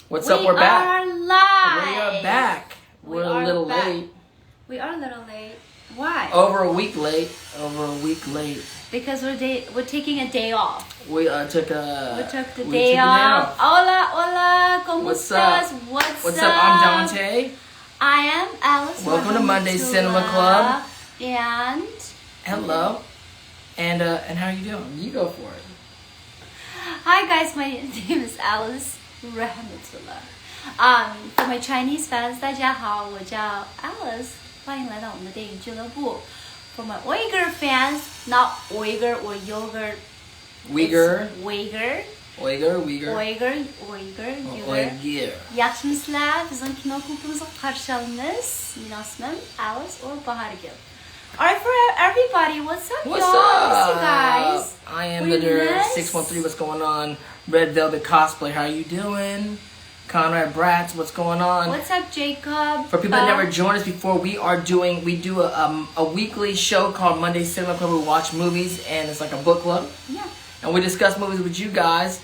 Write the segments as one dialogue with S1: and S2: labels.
S1: What's up? We're back.
S2: We are live.
S1: We are back. We're a little late.
S2: We are a little late. Why?
S1: Over a week late.
S2: Because we're taking a day off.
S1: We took the
S2: day off. Hola, hola. ¿Cómo
S1: What's
S2: estás?
S1: up?
S2: What's
S1: up? I'm Dante.
S2: I am Alice.
S1: Welcome to Monday Cinema Club.
S2: And
S1: hello. And how are you doing? You go for it.
S2: Hi guys, my name is Alice Rahmatullah. For my Chinese fans, 大家好，我叫 Alice， 欢迎来到我们的电影俱乐部。For my Uyghur fans, not Uyghur or yogurt.
S1: Uyghur.
S2: Yaxşımızlar, bizim kino kulübümüze karşı alınız. Benim ismim Alice or Bahargil. Alright, for everybody, what's up,
S1: What's
S2: y'all?
S1: up?
S2: Miss you guys.
S1: I am the nerd 613. What's going on? Red Velvet Cosplay. How you doing? Conrad Bratz. What's going on?
S2: What's up, Jacob?
S1: For people that never joined us before, we do a weekly show called Monday Cinema Club. We watch movies, and it's like a book club.
S2: Yeah.
S1: And we discuss movies with you guys.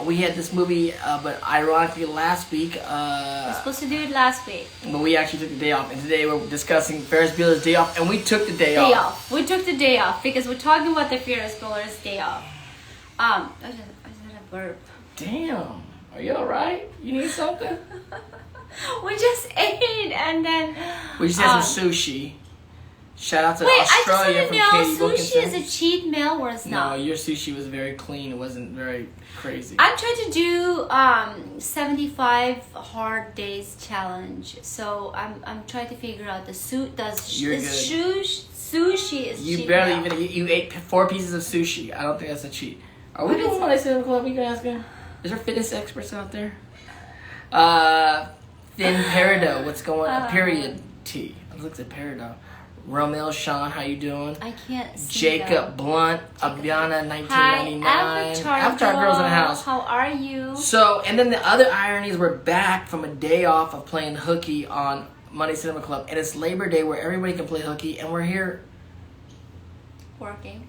S1: We had this movie, but ironically last week.
S2: We were supposed to do it last week.
S1: But we actually took the day off. And today we're discussing Ferris Bueller's Day Off. And we took the day off.
S2: We took the day off because we're talking about the Ferris Bueller's Day Off. I just had a burp.
S1: Damn. Are you alright? You need something?
S2: We just ate and then...
S1: We just had some sushi. Shout out to Australia from Katie
S2: Wait,
S1: Wilkinson.
S2: sushi is a cheat meal or it's not?
S1: No, your sushi was very clean. It wasn't very crazy.
S2: I'm trying to do 75 hard days challenge. So I'm trying to figure out the sushi is
S1: you
S2: cheat
S1: barely
S2: meal.
S1: even you ate 4 pieces of sushi. I don't think that's a cheat. Are we doing what I said in the club? You can ask her. Is there fitness experts out there? Thin Peridot. What's going on? Period T. I looked at Peridot. Romel Sean, how you doing?
S2: I can't see
S1: Jacob
S2: them.
S1: Blunt, Abiana, 1999.
S2: Hi,
S1: Avatar Girls in the House.
S2: How are you?
S1: So, and then the other irony is we're back from a day off of playing hooky on Monday Cinema Club, and it's Labor Day where everybody can play hooky, and we're here
S2: working.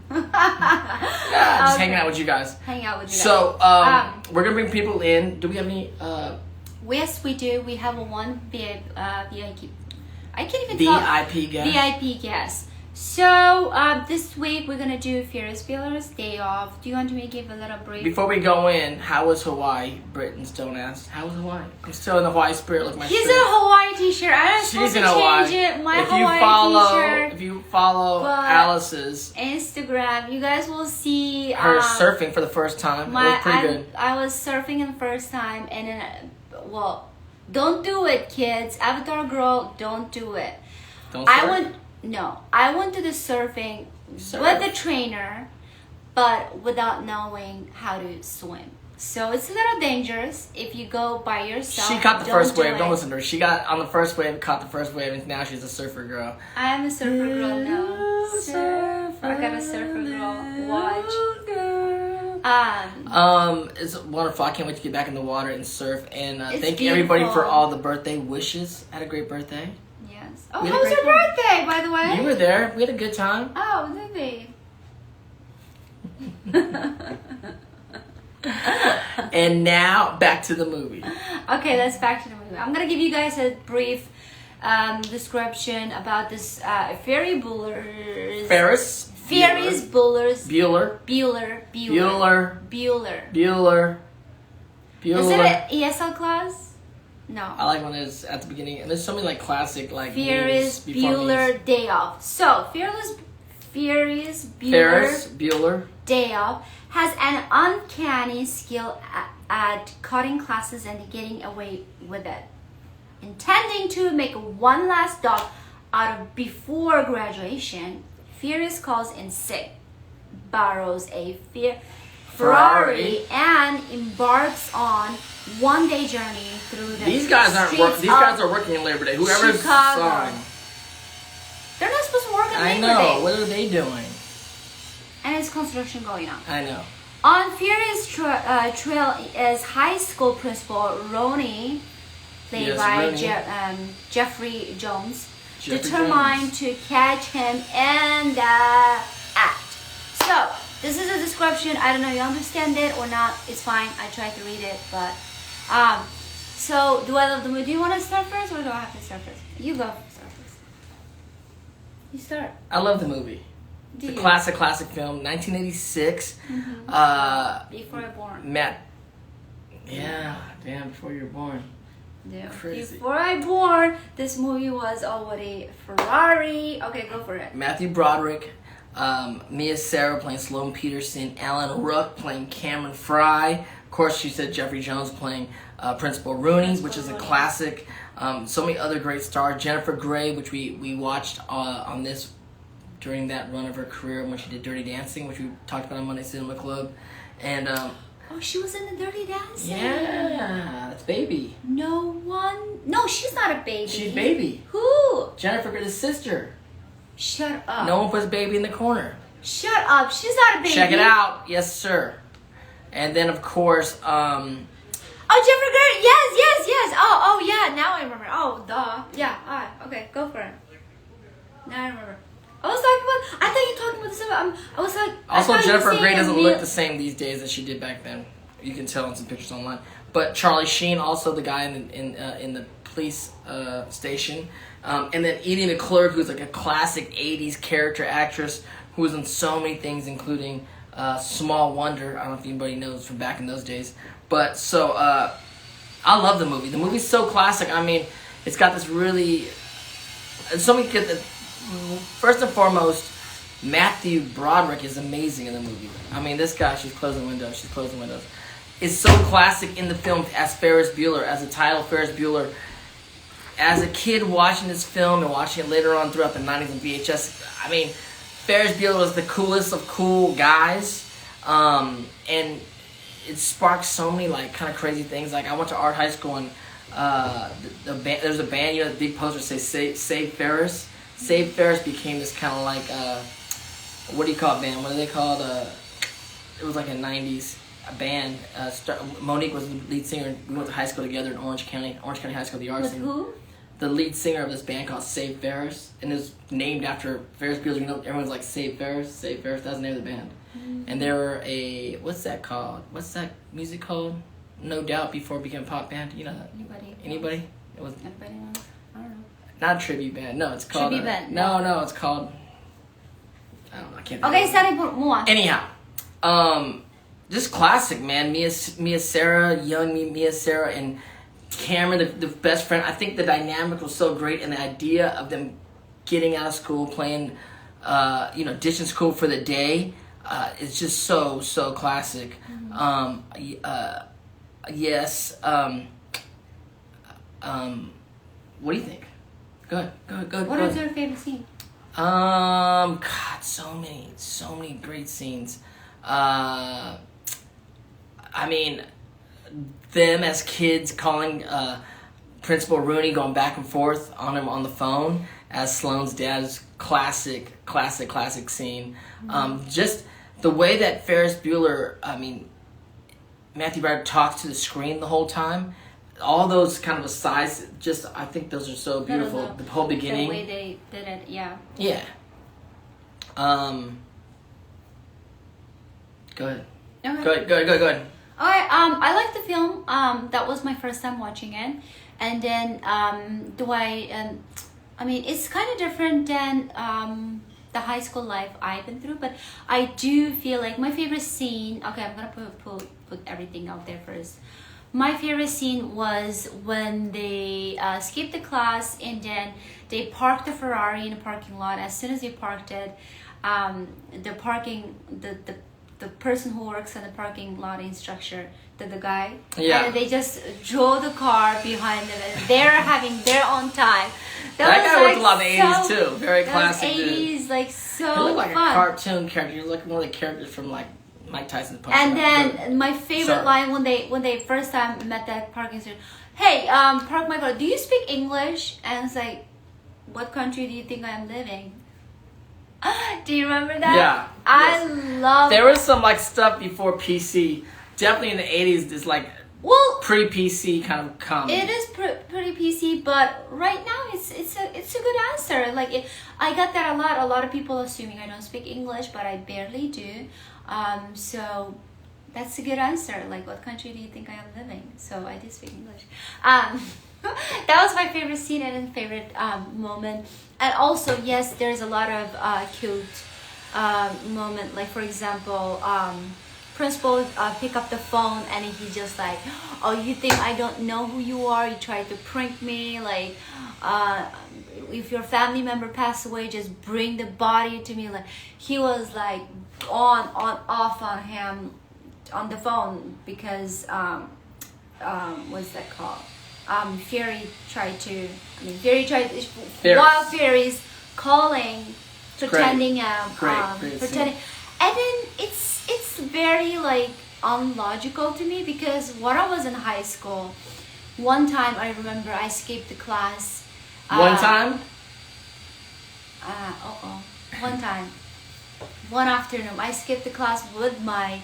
S1: just hanging out with you guys.
S2: Hanging out with you guys.
S1: So, we're gonna bring people in. Do we have any?
S2: Yes, we do. We have one VIP. I can't even
S1: VIP guest.
S2: VIP guest. So this week we're gonna do Ferris Bueller's Day Off. Do you want me to give a little brief?
S1: Before we go in, how was Hawaii? Britons don't ask. How was Hawaii? I'm still in the Hawaii spirit like my
S2: He's
S1: shirt.
S2: in a Hawaii t-shirt. I'm supposed to change it. My Hawaii t-shirt.
S1: If you follow Alice's
S2: Instagram, you guys will see
S1: her surfing for the first time. It was pretty good.
S2: I was surfing in the first time, and then don't do it, kids. Avatar girl, don't do it.
S1: Don't surf?
S2: I went to the surfing with the trainer, but without knowing how to swim. So it's a little dangerous if you go by yourself.
S1: She caught the first wave. Don't listen to her. She got on the first wave, caught the first wave, and now she's a surfer girl.
S2: I am a surfer girl now. I got a surfer girl. Watch.
S1: It's wonderful. I can't wait to get back in the water and surf. And thank
S2: beautiful.
S1: everybody for all the birthday wishes. Had a great birthday.
S2: Yes. Oh, how was your birthday, by the way?
S1: You were there. We had a good time.
S2: Oh, did we?
S1: And now back to the movie.
S2: Okay, let's back to the movie. I'm gonna give you guys a brief description about this Ferris Bueller's.
S1: Ferris
S2: Bueller's.
S1: Bueller.
S2: Is it an ESL class? No.
S1: I like when it's at the beginning, and there's so many like classic like
S2: Ferris Bueller Day Off. So Ferris
S1: Bueller
S2: Day Off has an uncanny skill at cutting classes and getting away with it. Intending to make one last stop out of before graduation, Ferris calls in sick, borrows a Ferrari, and embarks on one-day journey through the
S1: These guys are working in Labor Day. Whoever's signed.
S2: They're not supposed to work on Labor Day.
S1: I know. What are they doing?
S2: And it's construction going on.
S1: I know.
S2: On Ferris trail is high school principal Rooney, played by Jeffrey Jones, determined to catch him in the act. So, this is a description. I don't know if you understand it or not. It's fine. I tried to read it, but So do I love the movie? Do you want to start first, or do I have to start first? You go start first. You start.
S1: I love the movie.
S2: Do
S1: It's a
S2: you?
S1: classic film, 1986.
S2: Before I born.
S1: Matt. Yeah, damn, before you were born.
S2: Yeah.
S1: Crazy.
S2: Before I born, this movie was already Ferrari. Okay, go for it.
S1: Matthew Broderick, Mia Sara playing Sloane Peterson, Alan Rook playing Cameron Fry. Of course, she said Jeffrey Jones playing Principal Rooney, which is a classic. So many other great stars. Jennifer Grey, which we watched on this during that run of her career when she did Dirty Dancing, which we talked about on Monday Cinema Club. And
S2: Oh, she was in the Dirty Dancing.
S1: yeah, that's Baby.
S2: No one. No, she's not a baby.
S1: She's Baby.
S2: Who?
S1: Jennifer Grey's sister.
S2: Shut up.
S1: No one puts Baby in the corner.
S2: Shut up. She's not a baby.
S1: Check it out. Yes, sir. And then, of course,
S2: Oh, Jennifer Grey. Yes. Oh, yeah. Now I remember. Oh, duh. Yeah. All right. Okay, go for it. Now I remember. I was talking about. I thought you were talking about the same. I was like. I
S1: also
S2: thought you were
S1: Jennifer
S2: saying
S1: Grey
S2: a
S1: doesn't
S2: real-
S1: look the same these days as she did back then. You can tell in some pictures online. But Charlie Sheen, also the guy in the police station, and then Edie McClurg, who's like a classic '80s character actress who was in so many things, including Small Wonder. I don't know if anybody knows from back in those days. But so I love the movie. The movie's so classic. I mean, it's got this really so many good. First and foremost, Matthew Broderick is amazing in the movie. I mean, this guy, she's closing windows. Is so classic in the film as Ferris Bueller, as the title Ferris Bueller. As a kid watching this film and watching it later on throughout the 90s on VHS, I mean, Ferris Bueller was the coolest of cool guys. And it sparked so many like kind of crazy things. Like I went to art high school and there's a band, the big poster say Save Ferris. Save Ferris became this kind of like what do you call it band? What are they called? It was like a 90s band. Monique was the lead singer. We went to high school together in Orange County High School, the arts.
S2: With who?
S1: The lead singer of this band called Save Ferris, and it was named after Ferris Bueller. You know, everyone's like Save Ferris. That's the name of the band. And they were what's that called? What's that music called? No Doubt before it became a pop band. You know that? Anybody? It was
S2: Anybody knows? I don't know.
S1: not a tribute band. No, it's called
S2: Tribute band.
S1: No, it's called. I don't know. I can't. think
S2: Okay,
S1: of it.
S2: Sally, move on.
S1: Anyhow, just classic, man. Mia Sara, young Mia Sara, and Cameron, the best friend. I think the dynamic was so great, and the idea of them getting out of school, playing, ditching school for the day, is just so classic. Yes. What do you think? Go ahead.
S2: What is your favorite scene?
S1: God, so many great scenes. I mean, them as kids calling Principal Rooney, going back and forth on him on the phone as Sloane's dad's classic scene. Just the way that Ferris Bueller, Matthew Broderick talks to the screen the whole time. All those kind of asides, I think those are so beautiful. The whole beginning.
S2: The way they did it, yeah.
S1: Yeah. Go ahead.
S2: Okay.
S1: Go ahead.
S2: Alright, I like the film. That was my first time watching it. And then, it's kind of different than the high school life I've been through, but I do feel like my favorite scene, okay, I'm gonna put everything out there first. My favorite scene was when they skipped the class and then they parked the Ferrari in the parking lot. As soon as they parked it, the person who works in the parking lot instructor, the guy,
S1: yeah,
S2: and they just drove the car behind them, and they're having their own time.
S1: That guy worked a lot in the 80s too. Very classic.
S2: 80s,
S1: dude.
S2: like so
S1: He looked like
S2: fun.
S1: a cartoon character. You look more like characters from like Mike Tyson's Punch
S2: And
S1: Out.
S2: then my favorite line when they first time met that parking instructor, hey, park my car. Do you speak English? And it's like, what country do you think I'm living? Do you remember that?
S1: Yeah.
S2: I love.
S1: There was some like stuff before PC. Definitely in the 80s, this like pre-PC kind of comedy.
S2: It is pretty PC, but right now it's a good answer. Like I got that a lot. A lot of people assuming I don't speak English, but I barely do. So That's a good answer. Like, what country do you think I am living? So I did speak English. That was my favorite scene and favorite moment. And also, yes, there's a lot of cute moment. Like, for example, principal pick up the phone and he just like, oh, you think I don't know who you are? You tried to prank me. Like, if your family member passed away, just bring the body to me. Like, he was like off on him on the phone because what's that called? Ferry tried to. While Ferry's calling, pretending, pretending, and then it's very like unlogical to me because when I was in high school, one time I remember I skipped the class.
S1: One time.
S2: One afternoon, I skipped the class with my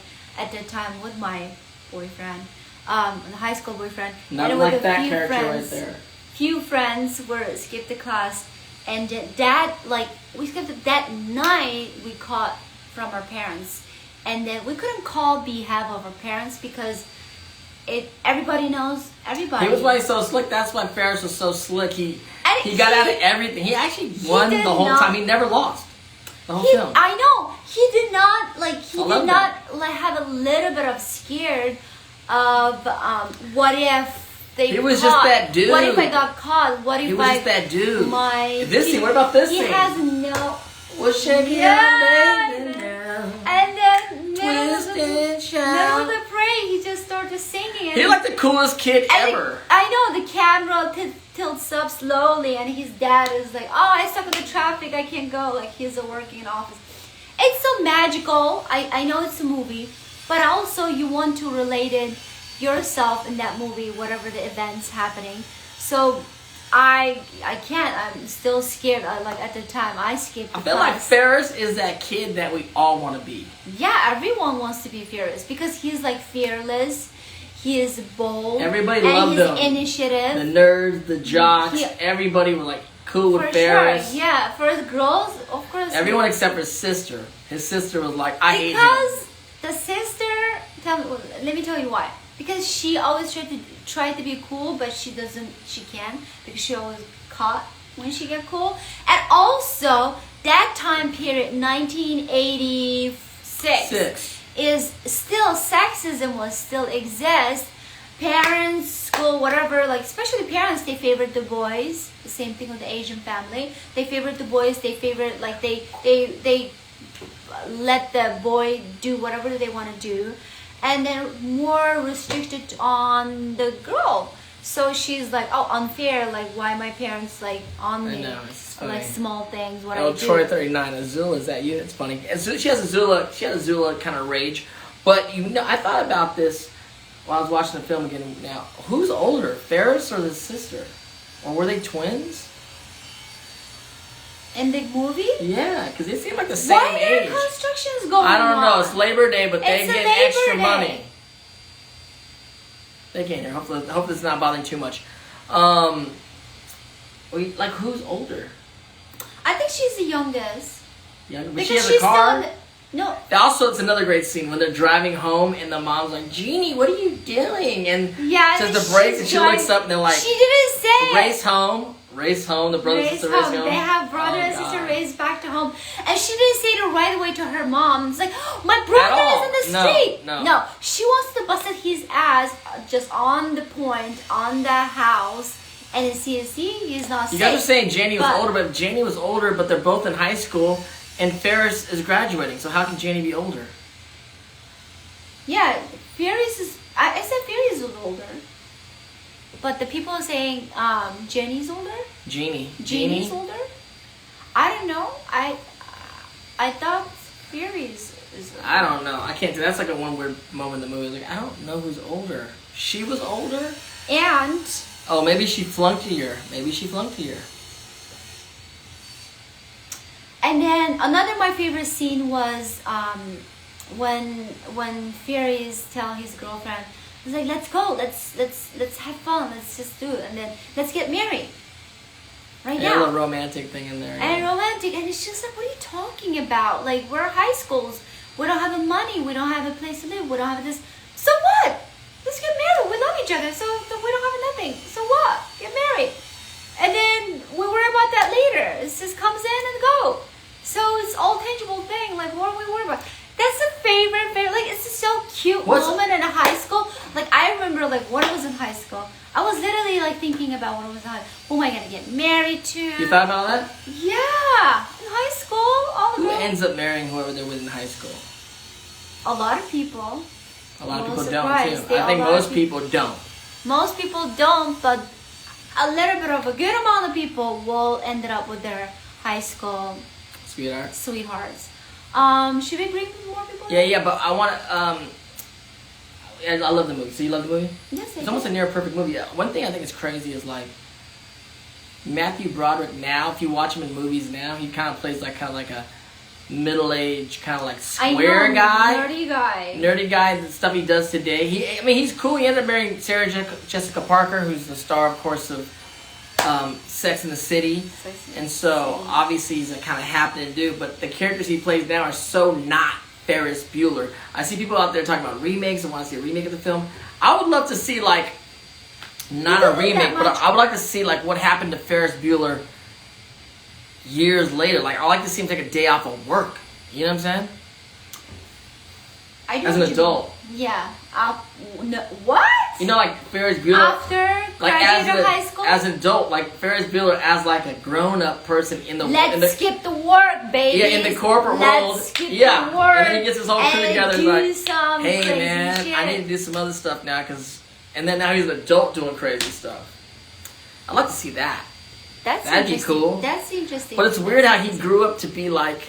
S2: boyfriend, the high school boyfriend.
S1: Not like that character right there.
S2: Few friends were skipped the class, and that like we skipped it that night. We caught from our parents, and then we couldn't call behalf of our parents because everybody knows everybody.
S1: He was like so slick. That's why Ferris was so slick. He got out of everything. He actually won the whole time. He never lost the whole film.
S2: I know. He did not have a little bit of scared of what if they
S1: He was just that dude.
S2: What if I got caught? What if
S1: he was just that dude. This scene. What about this scene?
S2: He has no.
S1: Well, shake it out, baby, now.
S2: And then
S1: Twist and shout.
S2: middle of the parade, he just started singing.
S1: He's like the coolest kid ever.
S2: I know, the camera tilts up slowly, and his dad is like, "Oh, I stuck in the traffic. I can't go." Like he's working in office. It's so magical. I know it's a movie, but also you want to relate it yourself in that movie, whatever the events happening. So I can't. I'm still scared. Like at the time, I skipped.
S1: I feel like Ferris is that kid that we all want to be.
S2: Yeah, everyone wants to be Ferris because he's like fearless. He is bold.
S1: Everybody loved him.
S2: Initiative.
S1: The nerds, the jocks, everybody were like cool with Ferris.
S2: Sure. Yeah, for the girls, of course.
S1: Everyone except for his sister. His sister was like, I hate him.
S2: Because the sister, let me tell you why. Because she always try to be cool, but she can't because she always caught when she get cool. And also that time period, 1986, is still sexism was still exist. Parents, school, whatever, like especially parents, they favorite the boys. The same thing with the Asian family. They favorite the boys. They favorite like they let the boy do whatever they want to do. And then more restricted on the girl. So she's like, oh, unfair. Like, why my parents like on me?
S1: I know, it's funny.
S2: Like small things. What
S1: Oh,
S2: I do.
S1: Troy 39, Azula, is that you? It's funny. She has Azula kind of rage. But I thought about this while I was watching the film again. Now, who's older, Ferris or the sister, or were they twins?
S2: In the movie?
S1: Yeah, because they seem like the same
S2: Why
S1: age.
S2: are constructions going on?
S1: I don't know. It's Labor Day, but they get extra
S2: Day.
S1: money. They can't hear. Hopefully it's not bothering too much. Like who's older?
S2: I think she's the youngest.
S1: Yeah, but
S2: because
S1: she has a car.
S2: No.
S1: Also, it's another great scene when they're driving home and the mom's like, "Jeannie, what are you doing?" And says the brakes, and she looks up and they're like,
S2: "She didn't say
S1: race home." Race home, the brother and sister race home.
S2: They have brother and sister race back to home. And she didn't say it right away to her mom. It's like, oh, my brother is in the street. No, she wants to bust his ass just on the point, on the house. And then see, he's not safe.
S1: You guys are saying Janie was older, but if Janie was older, but they're both in high school, and Ferris is graduating. So how can Janie be older?
S2: Yeah, Ferris is... I said Ferris was older. But the people are saying Jenny's older. Jeannie's older. I don't know. I thought Ferris is older.
S1: I don't know. I can't. That's like a one weird moment in the movie. Like I don't know who's older. She was older.
S2: And
S1: maybe she flunked a year.
S2: And then another my favorite scene was when Ferris tell his girlfriend. He's like, let's go, let's have fun, let's just do it, and then let's get married. Right now.
S1: A little romantic thing in there.
S2: And romantic, and it's just like, what are you talking about? Like, we're high schools. We don't have the money. We don't have a place to live. We don't have this. So what? Let's get married. We love each other. So we don't have nothing. So what? Get married. And then we worry about that later. It just comes in and go. So it's all tangible thing. Like, what are we worried about? That's a favorite. Like, it's a so cute moment in high school. Like, I remember, like, when I was in high school, I was literally, like, thinking about when I was in high school. Who am I going to get married to?
S1: You thought about all that?
S2: Yeah. In high school, all of
S1: Who
S2: them.
S1: ends up marrying whoever they're with in high school?
S2: A lot of people.
S1: A lot of
S2: No
S1: people don't,
S2: surprise.
S1: too. I think most people don't.
S2: Most people don't, but a little bit of a good amount of people will end up with their high school sweethearts. Should we bring more people?
S1: Yeah, but I want to. I love the movie. So you love the movie?
S2: Yes,
S1: It's almost a near perfect movie. One thing I think is crazy is like Matthew Broderick now. If you watch him in movies now, he kind of plays like a middle-aged kind of like square guy, nerdy guy. The stuff he does today. He's cool. He ended up marrying Sarah Jessica Parker, who's the star, of course, of Sex and the City. And so obviously he's a kind of happening dude. But the characters he plays now are so not Ferris Bueller. I see people out there talking about remakes and want to see a remake of the film. I would love to see like not a remake, but I would like to see like what happened to Ferris Bueller years later. Like I like to see him take a day off of work. You know what I'm saying? As an adult.
S2: Yeah. No, what?
S1: You know, like Ferris Bueller.
S2: After graduating high school?
S1: As an adult, like Ferris Bueller as like a grown-up person in the...
S2: Let's skip the work, baby.
S1: Yeah, in the corporate world.
S2: Skip
S1: the
S2: work.
S1: And then he gets his whole crew together and like,
S2: some
S1: hey
S2: crazy
S1: man,
S2: shit.
S1: I need to do some other stuff now because... And then now he's an adult doing crazy stuff. I'd like to see that. That'd be cool.
S2: That's interesting.
S1: But it's weird how he grew up to be like...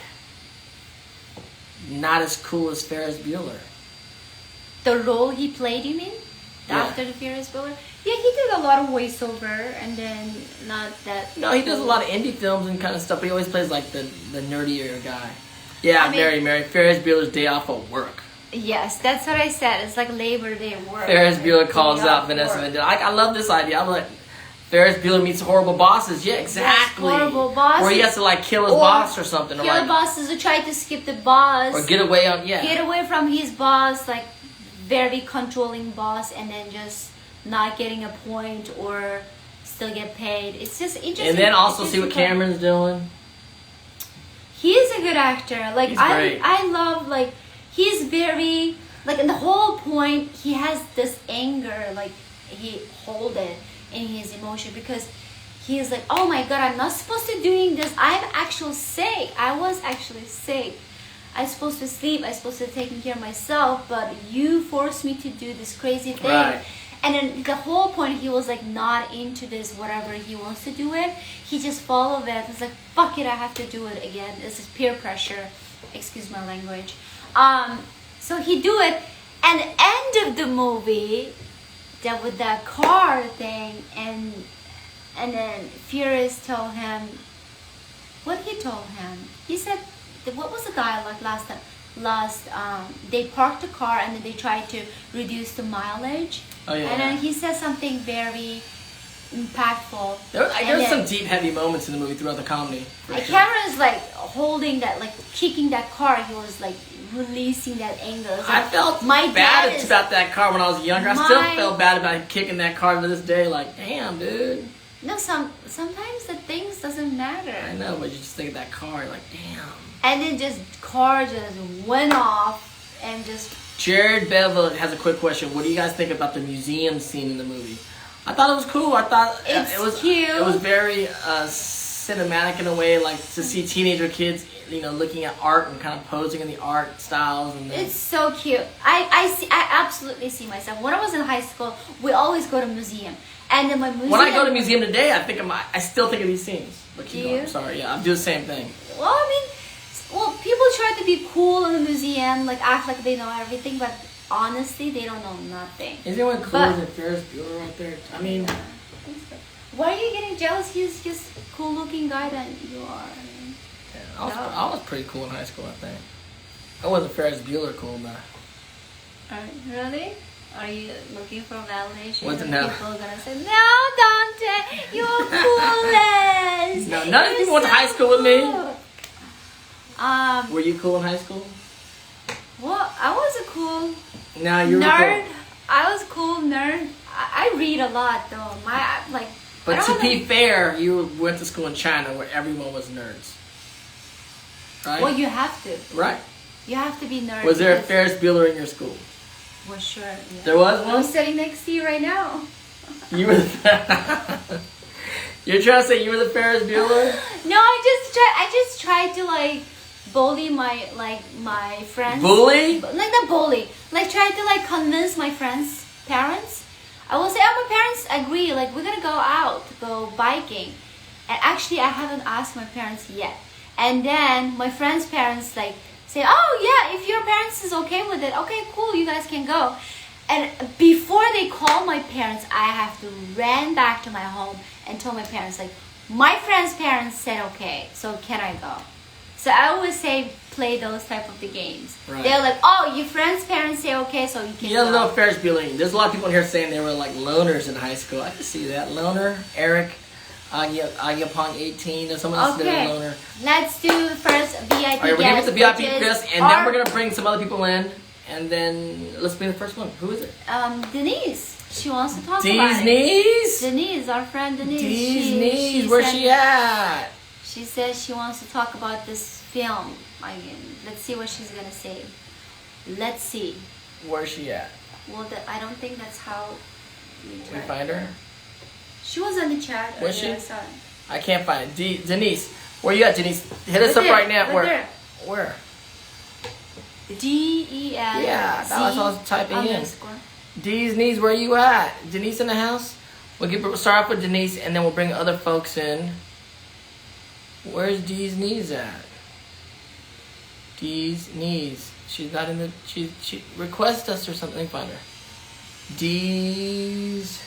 S1: not as cool as Ferris Bueller.
S2: The role he played, you mean?
S1: Yeah.
S2: After the Ferris Bueller? Yeah, he did a lot of voiceover and then not that...
S1: No, he does a lot of indie films and kind of stuff, but he always plays like the nerdier guy. Yeah, Mary. Ferris Bueller's day off of work.
S2: Yes, that's what I said. It's like Labor Day work.
S1: Ferris Bueller calls out Vanessa Mendez. I love this idea. I'm like, Ferris Bueller meets horrible bosses. Yeah, exactly.
S2: Yes, horrible bosses.
S1: Where he has to like kill his boss or something.
S2: Kill the bosses who try to skip the boss.
S1: Or get away
S2: from his boss, like very controlling boss, and then just not getting a point or still get paid. It's just interesting.
S1: And then also see what Cameron's doing.
S2: He is a good actor. Like
S1: he's great.
S2: I love like he's very like in the whole point he has this anger like he hold it in his emotion because he is like, oh my god, I'm not supposed to doing this. I'm actually sick. I was actually sick. I'm supposed to sleep. I'm supposed to taking care of myself, but you forced me to do this crazy thing.
S1: Right.
S2: And then the whole point, he was like not into this, whatever he wants to do it. He just followed it. It's like, fuck it, I have to do it again. This is peer pressure. Excuse my language. So he do it. And end of the movie, that with that car thing, and then Ferris told him, what he told him? He said, what was the dialogue last time? They parked the car and then they tried to reduce the mileage.
S1: Oh, yeah.
S2: And then he said something very impactful.
S1: There was some deep, heavy moments in the movie throughout the comedy.
S2: Cameron's like holding that, like kicking that car. He was like releasing that anger. Like,
S1: I felt bad about that car when I was younger. I still felt bad about kicking that car to this day. Like, damn, dude.
S2: No, sometimes the things doesn't matter.
S1: I know, but you just think of that car, like, damn.
S2: And then just car just went off and just...
S1: Jared Bevel has a quick question. What do you guys think about the museum scene in the movie? I thought it was cool. I thought it was
S2: cute.
S1: It was very cinematic in a way, like to see teenager kids, looking at art and kind of posing in the art styles. And
S2: it's so cute. I absolutely see myself. When I was in high school, we always go to museum. And then my museum...
S1: When I go to museum today, I still think of these scenes. But keep going. I'm sorry. Yeah, I do the same thing.
S2: Well, people try to be cool in the museum, like act like they know everything, but honestly, they don't know nothing.
S1: Is anyone cooler than Ferris Bueller right there? I mean...
S2: Why are you getting jealous? He's just a cool-looking guy than you are.
S1: I was pretty cool in high school, I think. I wasn't Ferris Bueller cool, but...
S2: Really? Are you looking for validation?
S1: What's no?
S2: People are gonna say, no, Dante, you're coolest.
S1: No, none of you went to high school with me. Were you cool in high school?
S2: Well, I was a cool
S1: No, you were
S2: nerd.
S1: cool.
S2: I was a cool nerd. I read a lot though. I
S1: But
S2: don't
S1: to
S2: have
S1: be fair, you went to school in China where everyone was nerds. Right?
S2: Well, you have to.
S1: Right.
S2: You have to be nerd.
S1: Was there a
S2: because-
S1: Ferris Bueller in your school?
S2: Well, sure. Yeah.
S1: There was
S2: I'm
S1: one?
S2: sitting next to you right now.
S1: You were the You're trying to say you were the Ferris Bueller?
S2: No, I just tried to like bully my friends.
S1: Bully?
S2: Like not bully. Like try to like convince my friends' parents. I will say, oh, my parents agree. Like we're gonna go out, go biking. And actually, I haven't asked my parents yet. And then my friends' parents like say, oh yeah, if your parents is okay with it, okay, cool, you guys can go. And before they call my parents, I have to run back to my home and tell my parents like, my friend's parents said okay, so can I go? So I always say play those type of the games.
S1: Right.
S2: They're like, oh, your friend's parents say okay, so you can
S1: Yeah,
S2: go.
S1: no Ferris Bueller. There's a lot of people in here saying they were like loners in high school. I can see that. Loner, Eric, Agapong 18, or someone else
S2: Okay.
S1: a loner.
S2: Let's do the first VIP
S1: All right, we're gonna get
S2: guest,
S1: the VIP
S2: which is
S1: Chris, and then we're gonna bring some other people in, and then let's bring the first one. Who is it?
S2: Denise. She wants to talk about it.
S1: Denise.
S2: Denise, our friend Denise.
S1: Denise, where's she at?
S2: She says she wants to talk about this film. Let's see what she's gonna say. Let's see.
S1: Where's she at?
S2: Well, I don't think that's how we
S1: Can we find her?
S2: She was on the chat.
S1: Was she?
S2: earlier, I saw it.
S1: I can't find it. Denise, where you at, Denise? Hit us
S2: Right
S1: up right
S2: there,
S1: now.
S2: right there.
S1: Where?
S2: DEN.
S1: Yeah, that was what I was typing in.
S2: underscore.
S1: Denise, where you at? Denise in the house? We'll start off with Denise, and then we'll bring other folks in. Where's Dee's knees at? Dee's knees. She's not in the. She request us or something. Find her. Dee's.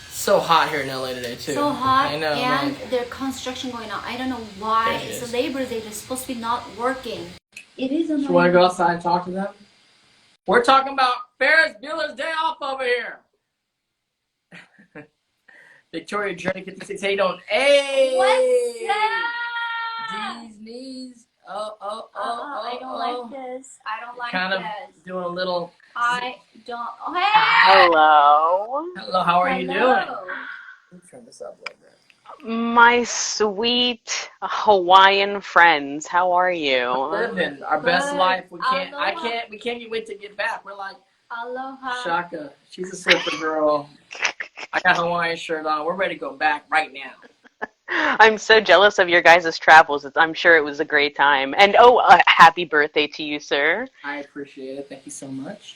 S1: So hot here in LA today too.
S2: So hot,
S1: I know.
S2: and
S1: like,
S2: there's construction going on. I don't know why.
S1: There it
S2: It's
S1: is.
S2: the Labor Day. They're supposed to be not working. It is
S1: you want to go outside and talk to them? We're talking about Ferris Bueller's Day Off over here. Victoria Journey 56. Hey, don't. Hey.
S2: What's up?
S1: Dee's knees.
S2: I don't like this. I don't like
S1: Kind of
S2: this.
S1: doing a little.
S2: I don't. Oh, hey.
S3: Hello,
S1: Hello, how are you doing?
S2: Hello.
S1: Let me turn this up a little bit.
S3: my sweet Hawaiian friends. How are you?
S1: Living our best
S2: Good.
S1: life. We can't.
S2: Aloha.
S1: We can't wait to get back. We're like
S2: Aloha.
S1: Shaka. She's a super girl. I got a Hawaiian shirt on. We're ready to go back right now.
S3: I'm so jealous of your guys' travels. I'm sure it was a great time. And happy birthday to you, sir.
S1: I appreciate it. Thank you so much.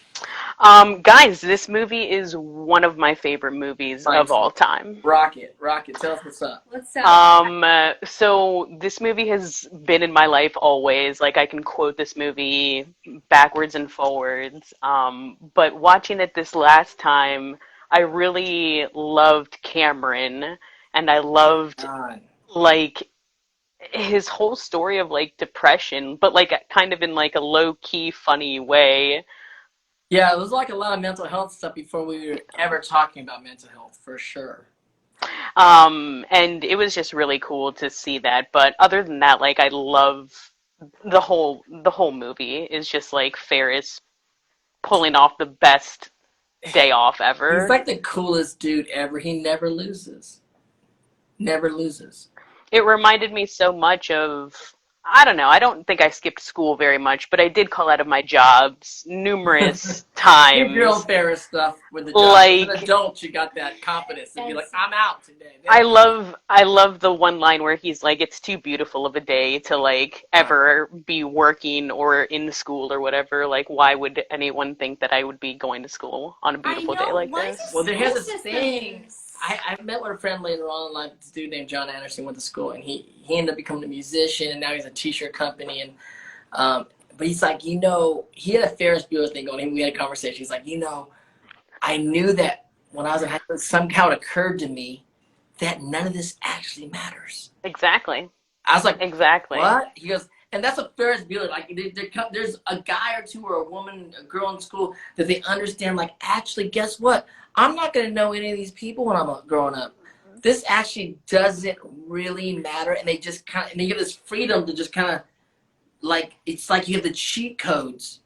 S3: Guys, this movie is one of my favorite movies
S1: Nice.
S3: of all time.
S1: Rocket. Tell us what's up.
S2: What's up?
S3: So this movie has been in my life always. Like I can quote this movie backwards and forwards. But watching it this last time, I really loved Cameron, and I loved
S1: God.
S3: like his whole story of like depression, but like kind of in like a low key funny way.
S1: Yeah, it was like a lot of mental health stuff before we were ever talking about mental health, for sure.
S3: And it was just really cool to see that. But other than that, like I love the whole movie is just like Ferris pulling off the best day off ever.
S1: He's like the coolest dude ever. He never loses. Never loses.
S3: It reminded me so much of, I don't know, I don't think I skipped school very much, but I did call out of my jobs numerous times.
S1: Your old Ferris stuff with the job.
S3: Like-
S1: As an adult, you got that confidence to be like, I'm out today.
S3: I love the one line where he's like, it's too beautiful of a day to like ever be working or in school or whatever. Like, why would anyone think that I would be going to school on a beautiful day like this?
S1: Well, here's the thing. I met with a friend later on in life, this dude named John Anderson went to school, and he ended up becoming a musician, and now he's a t-shirt company. And but he's like, he had a Ferris Bueller thing going. We had a conversation. He's like, I knew that when I was in high school, somehow it occurred to me that none of this actually matters.
S3: Exactly.
S1: I was like,
S3: Exactly.
S1: what? He goes, and that's a Ferris Bueller. Like, there's a guy or two or a girl in school that they understand, like, actually, guess what? I'm not going to know any of these people when I'm growing up. This actually doesn't really matter. And they just they give this freedom to just kind of like it's like you have the cheat codes.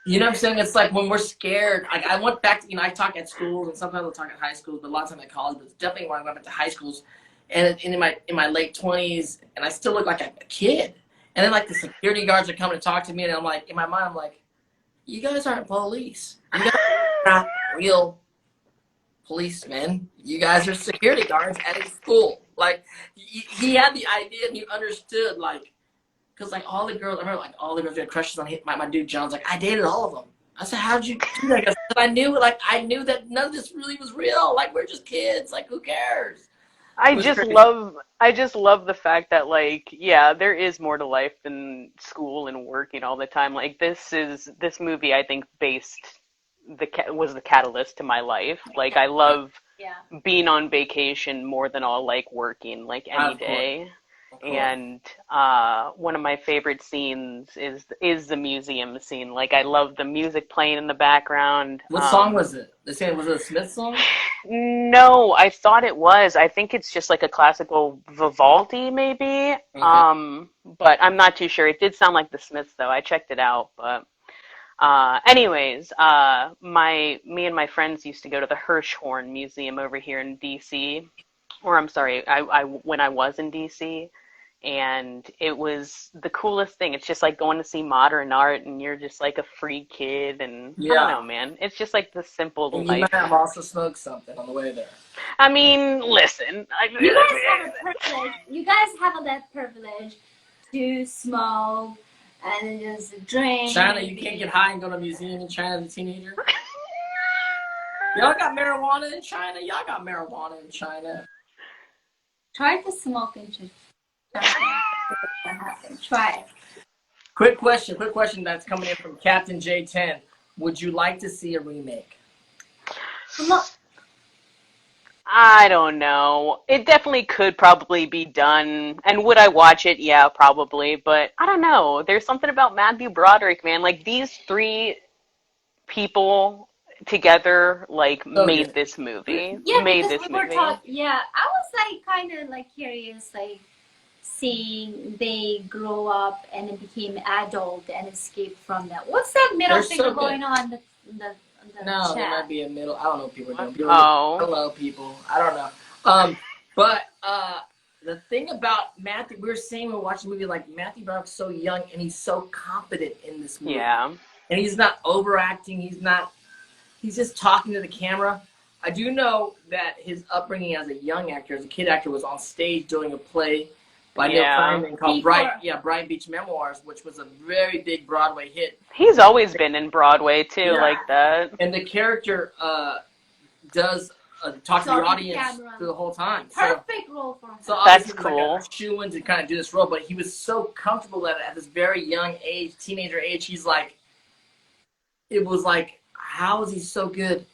S1: You know what I'm saying? It's like when we're scared. Like I went back to, I talk at schools and sometimes I'll talk at high schools, but a lot of times at college. But it's definitely when I went back to high schools, and in my late 20s, and I still look like a kid. And then like the security guards are coming to talk to me, and I'm like, in my mind, I'm like, you guys aren't police. You guys are not real policemen. You guys are security guards at a school. Like he had the idea and he understood, like, because like all the girls, I remember like all the girls had crushes on my dude John's. Like I dated all of them. I said, how'd you do that? I said, I knew that none of this really was real. Like we're just kids. Like who cares? It was crazy.
S3: I just love the fact that like yeah, there is more to life than school and working all the time. Like this movie I think was the catalyst to my life. Like I love
S2: Yeah.
S3: being on vacation more than I'll like working like any
S1: Of course.
S3: day.
S1: Of course.
S3: And one of my favorite scenes is the museum scene. Like I love the music playing in the background.
S1: What song was it? Was it a Smith song?
S3: No, I thought it was. I think it's just like a classical Vivaldi, maybe.
S1: Okay.
S3: But I'm not too sure. It did sound like the Smiths, though. I checked it out. But anyways, me and my friends used to go to the Hirshhorn Museum over here in DC. Or I'm sorry, I when I was in DC. And it was the coolest thing. It's just like going to see modern art, and you're just like a free kid, and I don't know, man. It's just like the simple
S1: And you
S3: life.
S1: might have also smoked something on the way there.
S3: I mean, listen.
S2: You guys have a privilege. You guys have that privilege to smoke and just drink.
S1: China, you can't get high and go to a museum in China as a teenager. Y'all got marijuana in China? Y'all got marijuana in China.
S2: Try to smoke and just try it.
S1: Quick question that's coming in from Captain J10. Would you like to see a remake?
S2: Look,
S3: I don't know. It definitely could probably be done. And would I watch it? Yeah, probably. But I don't know. There's something about Matthew Broderick, man. Like these three people together, like made this movie.
S2: yeah,
S3: Made
S2: because
S3: this
S2: we were
S3: movie.
S2: talking. Yeah, I was like kind of like curious, like seeing they grow up and it became adult and escape from that. What's that middle
S1: They're
S2: figure
S1: so
S2: going on in the
S1: No, there
S2: chat?
S1: might be a middle. I don't know what people are doing.
S3: Oh.
S1: Hello, people. I don't know. But the thing about Matthew, we were saying when we watched the movie, like Matthew Broderick's so young and he's so competent in this movie.
S3: Yeah.
S1: And he's not overacting. He's just talking to the camera. I do know that his upbringing as a young actor, as a kid actor, was on stage doing a play by Neil Simon called Bright Beach Memoirs, which was a very big Broadway hit.
S3: He's always been in Broadway too, like that.
S1: And the character does talk to the audience through the whole time.
S2: Perfect role for him.
S1: So
S3: That's
S1: obviously
S3: cool.
S1: Like a shoo-in to kind of do this role, but he was so comfortable that at this very young age, teenager age, he's like, it was like, how is he so good?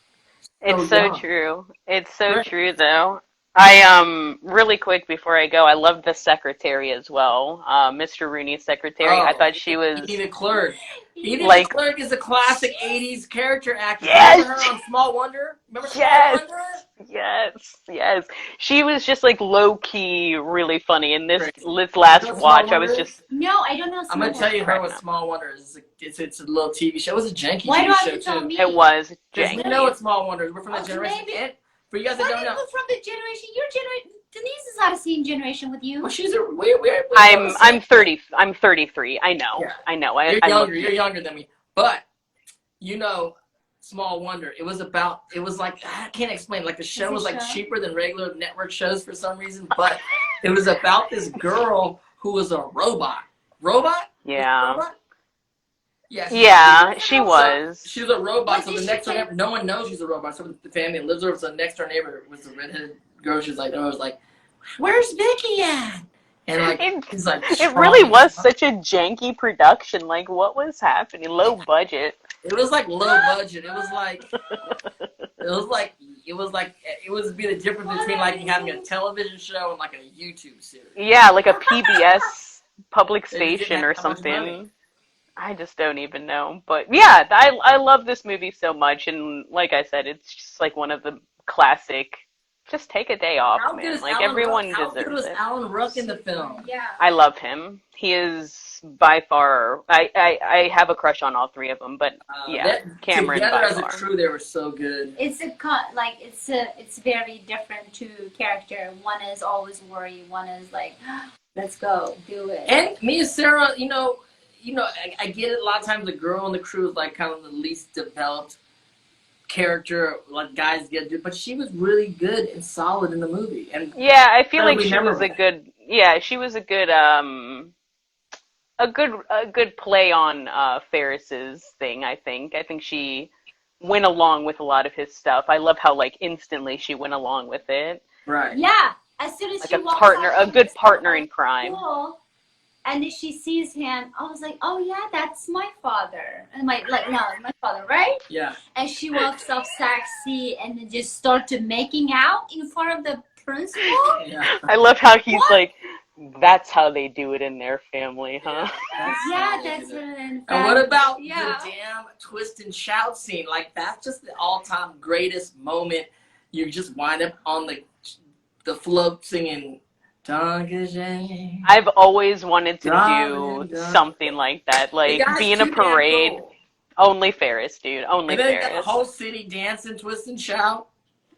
S3: It's so true. It's so true, though. I really quick before I go, I loved the secretary as well, Mr. Rooney's secretary. I thought she was
S1: Edie McClurg. Edie
S3: like
S1: McClurg is a classic '80s character actor.
S3: Yes!
S1: Remember her on Small Wonder? Remember
S3: Yes!
S1: Small Wonder?
S3: Yes. She was just like low key, really funny. In this last
S1: You know
S3: watch,
S1: Small
S3: I was
S1: Wonder
S3: just
S2: No, I don't know.
S1: I'm gonna tell you her with Small Wonder. It's a little TV show. It was a janky
S2: Why do
S1: TV
S2: I
S1: show
S2: have to tell
S1: too.
S2: me?
S3: it was
S1: Because we
S3: janky.
S1: know what Small Wonder is. We're from that generation.
S2: Maybe.
S1: And for you guys that don't know,
S2: We're from the generation. Your generation. Denise is not a same generation with you.
S1: well, she's a we're
S3: I'm 30. I'm 33. I know.
S1: Yeah.
S3: I know.
S1: You're
S3: I'm
S1: younger. You're younger than me. But you know, Small Wonder. It was like I can't explain. Like the show was like cheaper than regular network shows for some reason. But it was about this girl who was a robot. Robot?
S3: Yeah.
S1: Robot? Yeah.
S3: Yeah, she was.
S1: She was a robot. So
S2: What
S1: the
S2: did
S1: next
S2: she
S1: door neighbor, no one knows she's a robot. So the family that lives over. So the next door neighbor was the redheaded girl. She's like, where's Vicky at? And like, he's like,
S3: It really was such a janky production. Like, what was happening? Low budget.
S1: It was like low budget. It was be the difference between like having a television show and like a YouTube series.
S3: Yeah, like a PBS public
S1: They didn't
S3: station
S1: have
S3: or
S1: that much money.
S3: something. I just don't even know. But yeah, I love this movie so much. And like I said, it's just like one of the classic just take a day off,
S1: How good
S3: man.
S1: is
S3: Like,
S1: Alan
S3: everyone
S1: Ruck? How good
S3: deserves
S1: was
S3: it.
S1: Alan Ruck in the film?
S2: Yeah.
S3: I love him. He is by far. I have a crush on all three of them, but yeah,
S1: That
S3: Cameron
S1: together
S3: by
S1: as a
S3: far.
S1: crew, they were so good.
S2: It's very different two character. One is always worried. One is like, let's go, do it.
S1: And me and Sarah, I get it. A lot of times, the girl in the crew is like kind of the least developed character, like guys get to, but she was really good and solid in the movie. And
S3: Yeah, I feel like
S1: incredibly
S3: she was a
S1: memorable.
S3: good. Yeah, she was a good. A good play on Ferris's thing. I think she went along with a lot of his stuff. I love how like instantly she went along with it.
S1: Right.
S2: Yeah, as soon as
S3: Like
S2: she
S3: a
S2: walks
S3: partner,
S2: out
S3: a good
S2: of
S3: partner in crime.
S2: school, and then she sees him, I was like, oh yeah, that's my father. And my father, right?
S1: Yeah.
S2: And she walks off sexy and then just started making out in front of the principal.
S1: Yeah.
S3: I love how he's
S2: What?
S3: like, that's how they do it in their family, huh?
S2: Yeah, that's what
S1: And what about the
S2: yeah.
S1: damn twist and shout scene? Like, that's just the all-time greatest moment. You just wind up on the float singing.
S3: I've always wanted to do something like that, like be in a parade.
S1: Cool.
S3: Only Ferris, dude. Only
S1: And then you got the
S3: Ferris.
S1: whole city dancing, twist and shout.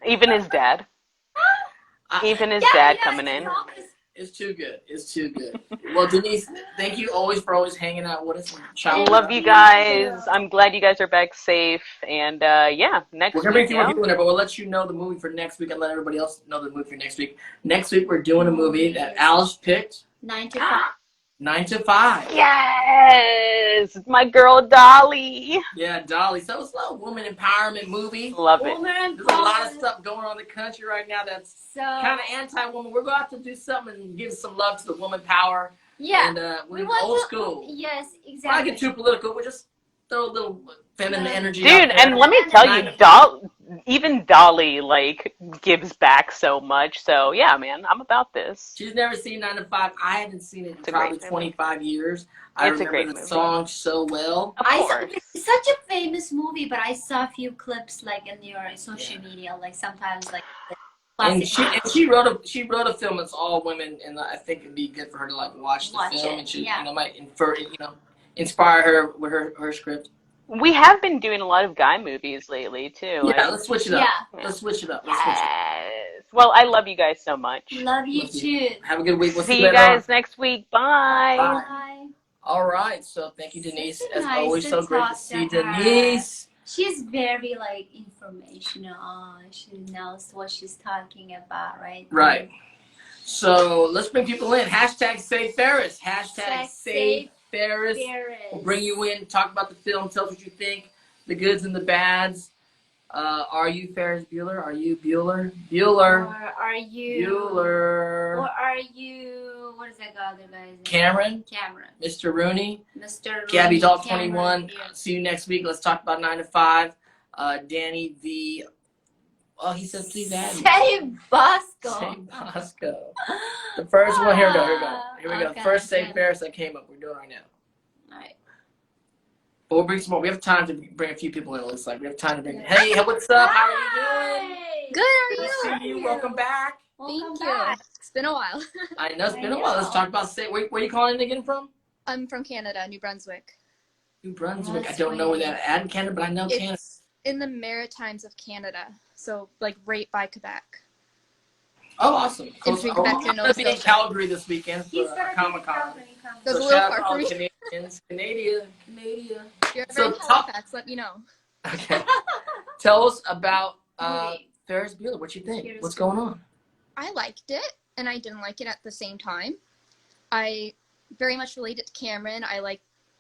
S3: Even his dad. Even his dad coming in.
S1: It's too good. It's too good. Well, Denise, thank you for always hanging out with us.
S3: I love you guys. I'm glad you guys are back safe. And yeah, next
S1: We're going to bring a
S3: week.
S1: few more people in there, but we'll let you know the movie for next week and let everybody else know the movie for next week. Next week, we're doing a movie that Alice picked.
S2: 9 to 5.
S1: 9 to 5.
S3: Yes! My girl Dolly.
S1: Yeah, Dolly. So it's a little woman empowerment movie.
S3: Love it.
S1: There's a lot of stuff going on in the country right now that's kind of anti-woman. We're going to have to do something and give some love to the woman power.
S2: Yeah.
S1: And
S2: we
S1: we're
S2: want
S1: old
S2: to,
S1: school.
S2: Yes,
S1: We're not
S2: exactly.
S1: get too political. We just throw a little feminine energy
S3: Dude,
S1: out there.
S3: and let me tell you, even Dolly, like, gives back so much. So, yeah, man, I'm about this.
S1: She's never seen 9 to 5. I haven't seen it in
S3: It's a
S1: probably
S3: great movie.
S1: 25 years. I
S3: It's a great
S1: remember the
S3: movie.
S1: song so well.
S3: Of course.
S2: It's such a famous movie, but I saw a few clips like in your social media, like sometimes like.
S1: And she wrote a film that's all women, and I think it'd be good for her to like watch the film, and she might inspire her with her script.
S3: We have been doing a lot of guy movies lately, too.
S1: Yeah, let's switch it up. Let's switch it up.
S3: Yes. Well, I love you guys so much.
S2: Love you too.
S1: Have a good week. We'll
S3: See you guys next week. Bye.
S2: Bye.
S1: All right. So thank you, Denise. As
S2: nice
S1: always,
S2: to
S1: so great to
S2: talk
S1: see
S2: to her.
S1: Denise.
S2: She's very like informational. She knows what she's talking about, right?
S1: Right. So let's bring people in. Hashtag Save Ferris. Hashtag Save Ferris. We'll bring you in, talk about the film, tell us what you think, the goods and the bads. Are you Ferris Bueller? Are you Bueller? Bueller.
S2: Or are you
S1: Bueller.
S2: Or are you what is that other guy's name?
S1: Cameron.
S2: Cameron.
S1: Mr. Rooney.
S2: Mr. Rooney.
S1: Gabby Doll
S2: Cameron,
S1: 21.
S2: yeah.
S1: See you next week. Let's talk about 9 to 5. Danny the he said please add me.
S2: Save Bosco.
S1: Save Bosco. The first one, here we go.
S2: Okay,
S1: First Save
S2: okay.
S1: Ferris that came up. We're doing it right now.
S2: Alright.
S1: But we'll bring some more. We have time to bring a few people in, it looks like. We have time to bring Hey, what's up? How are you doing?
S4: Good, how
S1: Good
S4: are
S1: to
S4: you?
S1: see you. Welcome back.
S4: Thank you. It's been a while.
S1: I know it's been a while. Let's talk about where are you calling in again from?
S4: I'm from Canada, New Brunswick.
S1: New Brunswick.
S2: That's
S1: I don't know where
S2: sweet.
S1: that at in Canada, but I know Canada.
S4: It's in the Maritimes of Canada, so like right by Quebec.
S1: Oh, awesome.
S4: between Quebec and
S1: I'm
S4: Nova
S1: going to be in
S4: Scotia.
S1: Calgary this weekend
S2: He's
S1: for
S2: gonna
S1: Comic-Con.
S4: That's a
S1: So
S4: little
S1: shout out
S4: far
S1: to all
S4: for
S1: the
S4: me.
S1: Canadians. Canada.
S4: If you're ever
S1: So
S4: in
S1: talk-
S4: Halifax, let me know.
S1: Okay. Tell us about
S2: Movie.
S1: Ferris Bueller. What you think?
S2: Ferris
S1: What's going on?
S4: I liked it, and I didn't like it at the same time. I very much related to Cameron.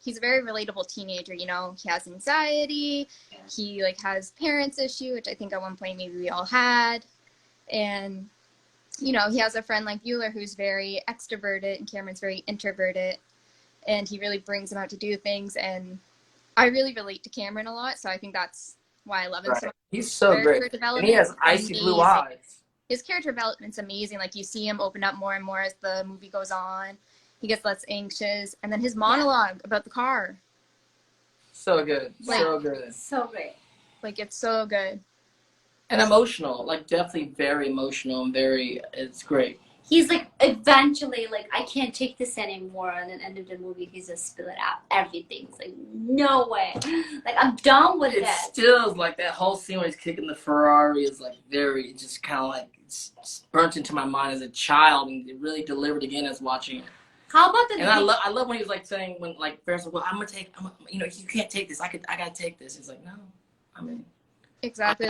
S4: He's a very relatable teenager, you know. He has anxiety. He has parents issue, which I think at one point maybe we all had. And, you know, he has a friend like Bueller who's very extroverted and Cameron's very introverted. And he really brings him out to do things. And I really relate to Cameron a lot, so I think that's why I love him so much.
S1: He's so
S4: Character
S1: great. And
S4: development
S1: he has
S4: is
S1: icy blue
S4: amazing.
S1: eyes.
S4: His character development's amazing. Like, you see him open up more and more as the movie goes on. He gets less anxious. And then his monologue about the car.
S1: So good.
S4: Like-
S1: So good.
S2: So great.
S4: Like, it's so good.
S1: And emotional, like definitely very emotional and very. It's great.
S2: He's like, eventually, like, I can't take this anymore. And then end of the movie, he's just spill it out. Everything's like, no way. Like, I'm done with
S1: It
S2: it.
S1: still is like that whole scene where he's kicking the Ferrari is like very just kind of like it's burnt into my mind as a child, and it really delivered again as watching it.
S2: How about the
S1: And I love when he was like saying when like Ferris, well, you can't take this. I gotta take this. He's like, no, I mean,
S4: Exactly.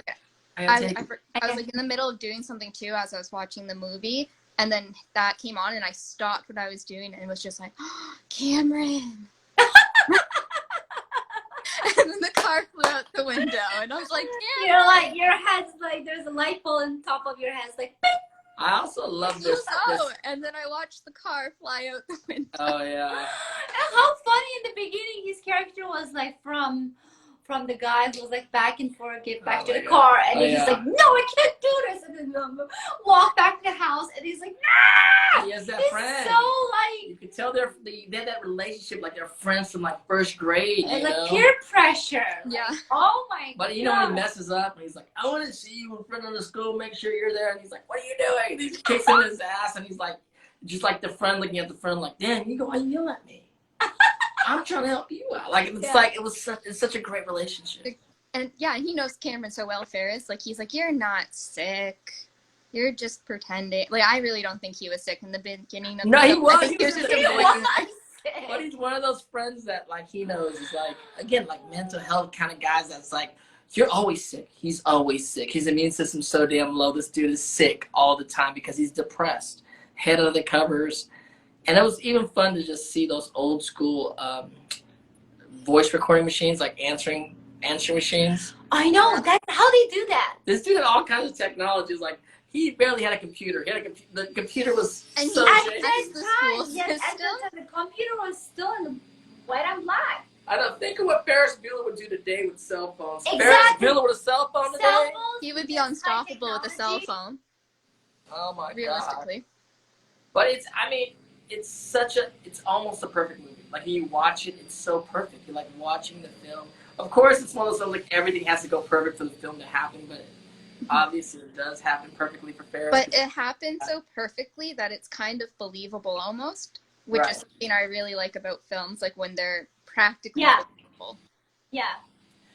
S1: I
S4: I,
S1: gotta take it.
S4: I was like in the middle of doing something too as I was watching the movie, and then that came on, and I stopped what I was doing and was just like, oh, Cameron. And then the car flew out the window, and I was like, Cameron.
S2: You're like, your head's like, there's a light bulb on top of your head. It's like, bing.
S1: I also love this.
S4: And then I watched the car fly out the window.
S1: Oh yeah.
S2: And how funny in the beginning his character was like from the guy who was like back and forth, get back to the car, and he's just like, no, I can't do this, and then walk back to the house, and he's like, nah.
S1: He has that
S2: He's
S1: friend.
S2: so like,
S1: You could tell they had that relationship like they're friends from like first grade.
S2: and
S1: You
S2: like
S1: know?
S2: peer pressure.
S4: Yeah.
S2: Like, oh my
S1: But you know when he messes up and he's like, I want to see you in front of the school, make sure you're there. And he's like, what are you doing? And he kicks in his ass and he's like, just like the friend looking at the friend like, damn, why you yell at me? I'm trying to help you out. Like, it's like, it's such a great relationship.
S4: And yeah, he knows Cameron so well, Ferris. Like, he's like, you're not sick. You're just pretending. Like, I really don't think he was sick in the beginning of the
S1: No, he
S4: film.
S1: was.
S4: I think
S1: He was
S4: just
S1: sick.
S2: sick.
S1: But he's one of those friends that, like, he knows is, like, again, like, mental health kind of guys that's, like, you're always sick. He's always sick. His immune system's so damn low. This dude is sick all the time because he's depressed. Head under the covers. And it was even fun to just see those old school voice recording machines, like answering machines.
S2: I know, that's how they do that.
S1: This dude had all kinds of technologies. Like, he barely had a computer. The computer was
S4: And
S1: so
S4: he
S2: At
S1: janky.
S2: that
S4: the
S2: time,
S4: school
S2: yes, at
S4: system.
S2: that time, the computer was still in the white and black.
S1: I don't think of what Ferris Bueller would do today with cell phones.
S2: Exactly.
S1: Ferris Bueller with a cell phone today?
S2: Cell phones,
S4: He would be
S2: high
S4: unstoppable with a cell
S2: technology.
S4: phone,
S1: Oh my god.
S4: realistically.
S1: But it's almost a perfect movie. Like, you watch it, it's so perfect. You're like watching the film. Of course, it's one of those films, like, everything has to go perfect for the film to happen, but obviously it does happen perfectly for Ferris.
S4: But it happens so perfectly that it's kind of believable almost, which
S1: Right.
S4: is something I really like about films, like when they're practically
S2: Yeah.
S4: believable.
S2: Yeah.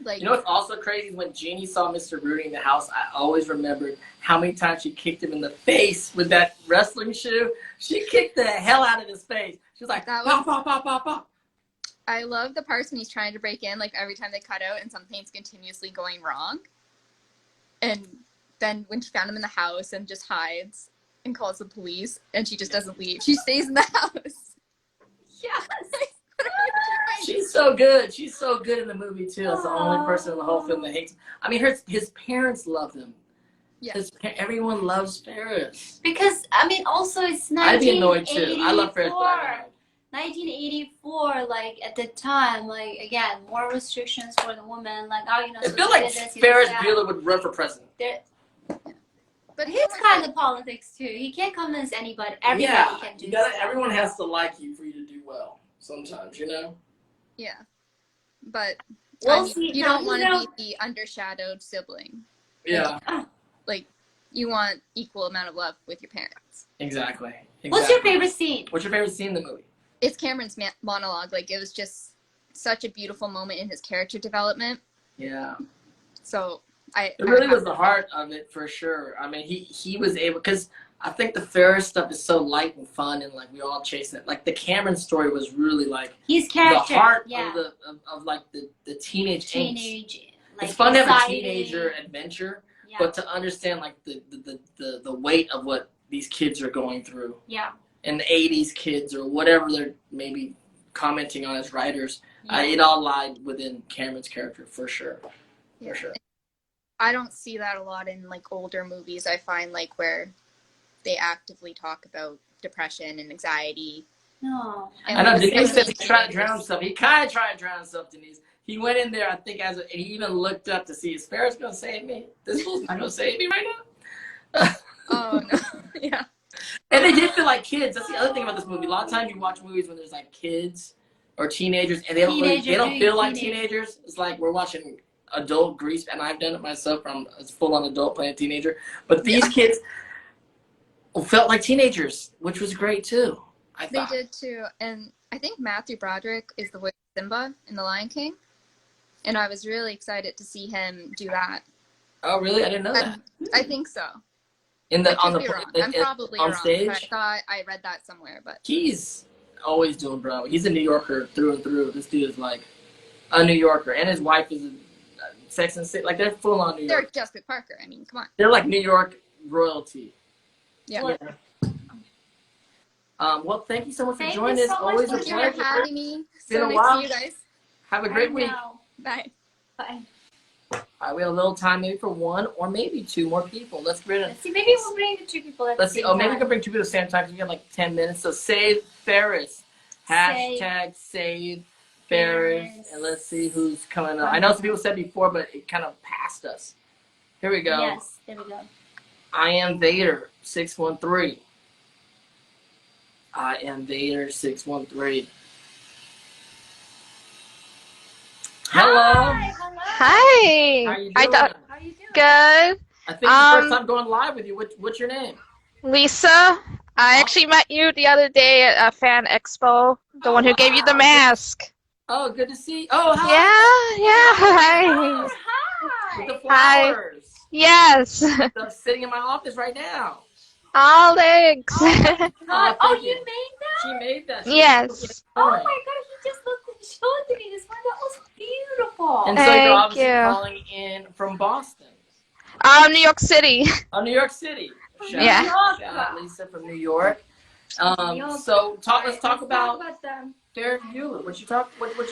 S4: Like,
S1: You know what's also crazy is when Jeannie saw Mr. Rooney in the house, I always remembered how many times she kicked him in the face with that wrestling shoe. She kicked the hell out of his face. She was like,
S4: That
S1: pop, pop, pop, pop, pop.
S4: I love the parts when he's trying to break in, like every time they cut out and something's continuously going wrong. And then when she found him in the house and just hides and calls the police and she just doesn't leave. She stays in the house.
S2: Yes.
S1: She's so good. She's so good in the movie, too. That's the only person in the whole film that hates him. I mean, his parents love him.
S4: Yeah.
S1: Everyone loves Ferris.
S2: Because, I mean, also it's 1984.
S1: I'd be annoyed, too. I love Ferris, but I'd be annoyed.
S2: 1984, like, at the time, like, again, more restrictions for the women. Like, oh, you know,
S1: I
S2: so
S1: feel
S2: you
S1: like
S2: did this, you
S1: Ferris
S2: did that.
S1: Bueller would run for president.
S4: But
S2: He's kind of politics, too. He can't convince anybody. Everybody can do that.
S1: everyone has to like you for you to do well sometimes, you know?
S4: Yeah. But
S2: We'll
S4: I mean,
S2: see.
S4: you
S2: Now,
S4: don't
S2: you
S4: want
S2: know-
S4: to be the undershadowed sibling.
S1: Yeah,
S4: Like, you want equal amount of love with your parents.
S1: exactly.
S2: What's your favorite scene?
S1: What's your favorite scene in the movie?
S4: It's Cameron's monologue. Like, it was just such a beautiful moment in his character development.
S1: Yeah.
S4: So,
S1: It really was the heart of it for sure. I mean, he was able, because I think the Ferris stuff is so light and fun and like we all chasing it. Like the Cameron story was really like
S2: His character.
S1: the heart
S2: yeah.
S1: of like the teenage angst.
S2: Teenage. Like,
S1: It's fun to have a
S2: anxiety.
S1: teenager adventure,
S2: Yeah.
S1: but to understand like the weight of what these kids are going through.
S2: Yeah.
S1: And the 80s kids or whatever they're maybe commenting on as writers,
S2: Yeah.
S1: it all lied within Cameron's character for sure.
S4: Yeah.
S1: For sure.
S4: I don't see that a lot in like older movies. I find like where they actively talk about depression and anxiety.
S2: No.
S4: And
S1: I know
S4: like,
S1: Denise said
S4: especially
S1: he tried to
S4: teenagers.
S1: drown himself. He kind of tried to drown himself, Denise. He went in there, I think, and he even looked up to see, is Ferris going to save me? This fool's not going to save me right now?
S4: Oh no. Yeah.
S1: And they did feel like kids. That's the other thing about this movie. A lot of times you watch movies when there's like kids or teenagers, and they don't
S2: Teenager
S1: feel
S2: doing
S1: like
S2: teenage.
S1: teenagers. It's like we're watching adult grease, and I've done it myself. I'm a full-on adult playing a teenager. But these kids felt like teenagers, which was great too. I
S4: They
S1: thought.
S4: did too, and I think Matthew Broderick is the voice of Simba in The Lion King, and I was really excited to see him do that.
S1: Oh, really? I didn't know that.
S4: I think so.
S1: In the
S4: I
S1: on
S4: could
S1: the
S4: be wrong. I'm probably
S1: on
S4: wrong,
S1: stage.
S4: but I thought I read that somewhere. But
S1: He's always doing Broadway. He's a New Yorker through and through. This dude is like a New Yorker, and his wife is a Sex and the City. Like they're full on New
S4: they're
S1: York.
S4: Jessica Parker. I mean, come on.
S1: They're like New York royalty.
S4: Yeah.
S1: Well, thank you so much for
S2: Thank
S1: joining
S2: you
S1: us.
S2: so much
S1: Always a
S2: for
S4: Thank you for
S1: pleasure.
S4: having me.
S1: Been
S4: So
S1: a
S4: nice
S1: while.
S4: to see you guys.
S1: Have a great week.
S4: Bye.
S2: Bye.
S1: All right, we have a little time maybe for one or maybe two more people. Let's bring it.
S2: Let's see. Maybe we'll bring the two people at
S1: Let's
S2: the
S1: see.
S2: same
S1: Oh, maybe we
S2: time.
S1: can bring two people at the same time because we have like 10 minutes. So save Ferris. Hashtag save Ferris.
S2: Ferris.
S1: And let's see who's coming up. I know some people said before, but it kind of passed us. Here we go.
S2: Yes, there we go.
S1: I am Vader 613. I am Vader 613. Hello.
S2: Hi. Hello.
S5: Hi.
S1: How you
S5: I
S1: doing?
S5: thought
S2: How are you doing?
S5: good.
S1: I think it's the first time going live with you. What's your name?
S5: Lisa, I actually met you the other day at a fan expo, the one who gave you the mask.
S1: Oh, good to see you. Oh, hi.
S5: Yeah, hi.
S1: With the
S2: Hi.
S1: flowers.
S5: Yes.
S1: I'm sitting in my office right now.
S5: All legs.
S2: God. Oh,
S1: thank
S2: you
S1: you.
S2: made that?
S1: She made that.
S5: Yes.
S2: Oh my God, he just looked and showed to me this one. That was beautiful.
S1: And so you're
S5: Thank
S1: obviously
S5: you.
S1: calling in from Boston.
S5: New York City.
S1: Oh, New York City. Shout
S5: Yeah.
S1: out, shout out Lisa from New York. So let's talk about
S2: them.
S1: Ferris Bueller. What you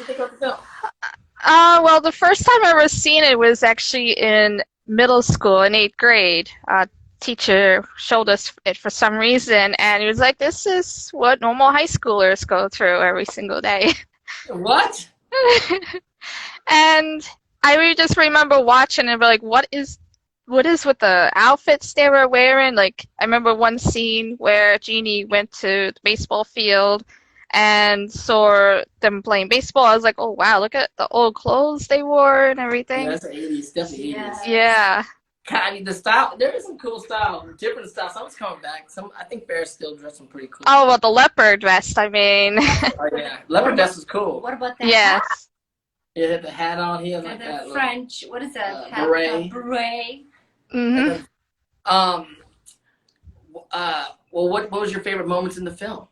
S1: think of the film?
S5: Well, the first time I ever seen it was actually in middle school in 8th grade. Teacher showed us it for some reason, and he was like, "This is what normal high schoolers go through every single day."
S1: What?
S5: And I really just remember watching and be like, what is with the outfits they were wearing? Like, I remember one scene where Jeannie went to the baseball field and saw them playing baseball. I was like, oh wow, look at the old clothes they wore and everything.
S1: Yeah, that's the 80s, definitely 80s.
S5: Yeah.
S1: God, I mean, the style, there is some cool style, different style. Someone's coming back. I think Ferris still dressing pretty cool.
S5: Oh, well, the leopard vest, I mean.
S1: Oh, yeah. Leopard vest is cool.
S2: What about that?
S5: Yes.
S1: Yeah, had the hat on. He had
S2: The,
S1: like
S2: the
S1: that.
S2: French, what is that?
S1: Beret.
S2: Beret.
S5: Hmm.
S1: Well, what was your favorite moments in the film?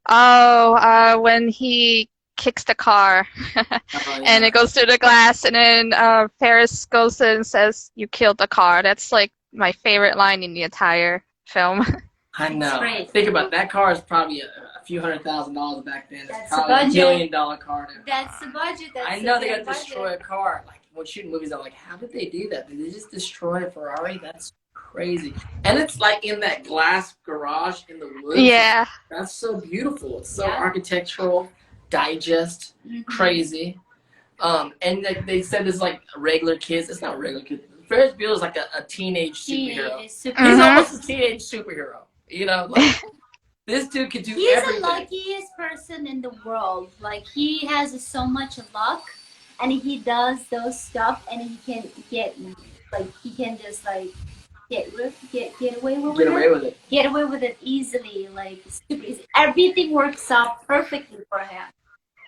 S5: Oh, when he kicks the car and it goes through the glass, and then Ferris goes in and says, "You killed the car." That's like my favorite line in the entire film.
S1: I know.
S2: Great.
S1: Think about it. That car is probably a few $100,000 back then. It's
S2: That's
S1: probably
S2: the
S1: $1
S2: budget.
S1: million car now.
S2: That's the budget. That's
S1: I know
S2: the
S1: they got to
S2: budget.
S1: destroy a car. Like when shooting movies, I'm like, how did they do that? Did they just destroy a Ferrari? That's crazy. And it's like in that glass garage in the woods.
S5: Yeah.
S1: That's so beautiful. It's so
S2: Yeah.
S1: architectural, digest,
S2: Mhm.
S1: crazy. And like they said it's like regular kids. It's not regular kids. Ferris Bueller is like a teenage superhero.
S2: He's super.
S1: He's
S5: Mhm.
S1: almost a teenage superhero. You know, like this dude could do
S2: He's
S1: everything.
S2: the luckiest person in the world. Like he has so much luck, and he does those stuff, and he can he can just like get away with
S1: Get
S2: it.
S1: away with it.
S2: Get away with it easily. Like super easy. Everything works out perfectly for him.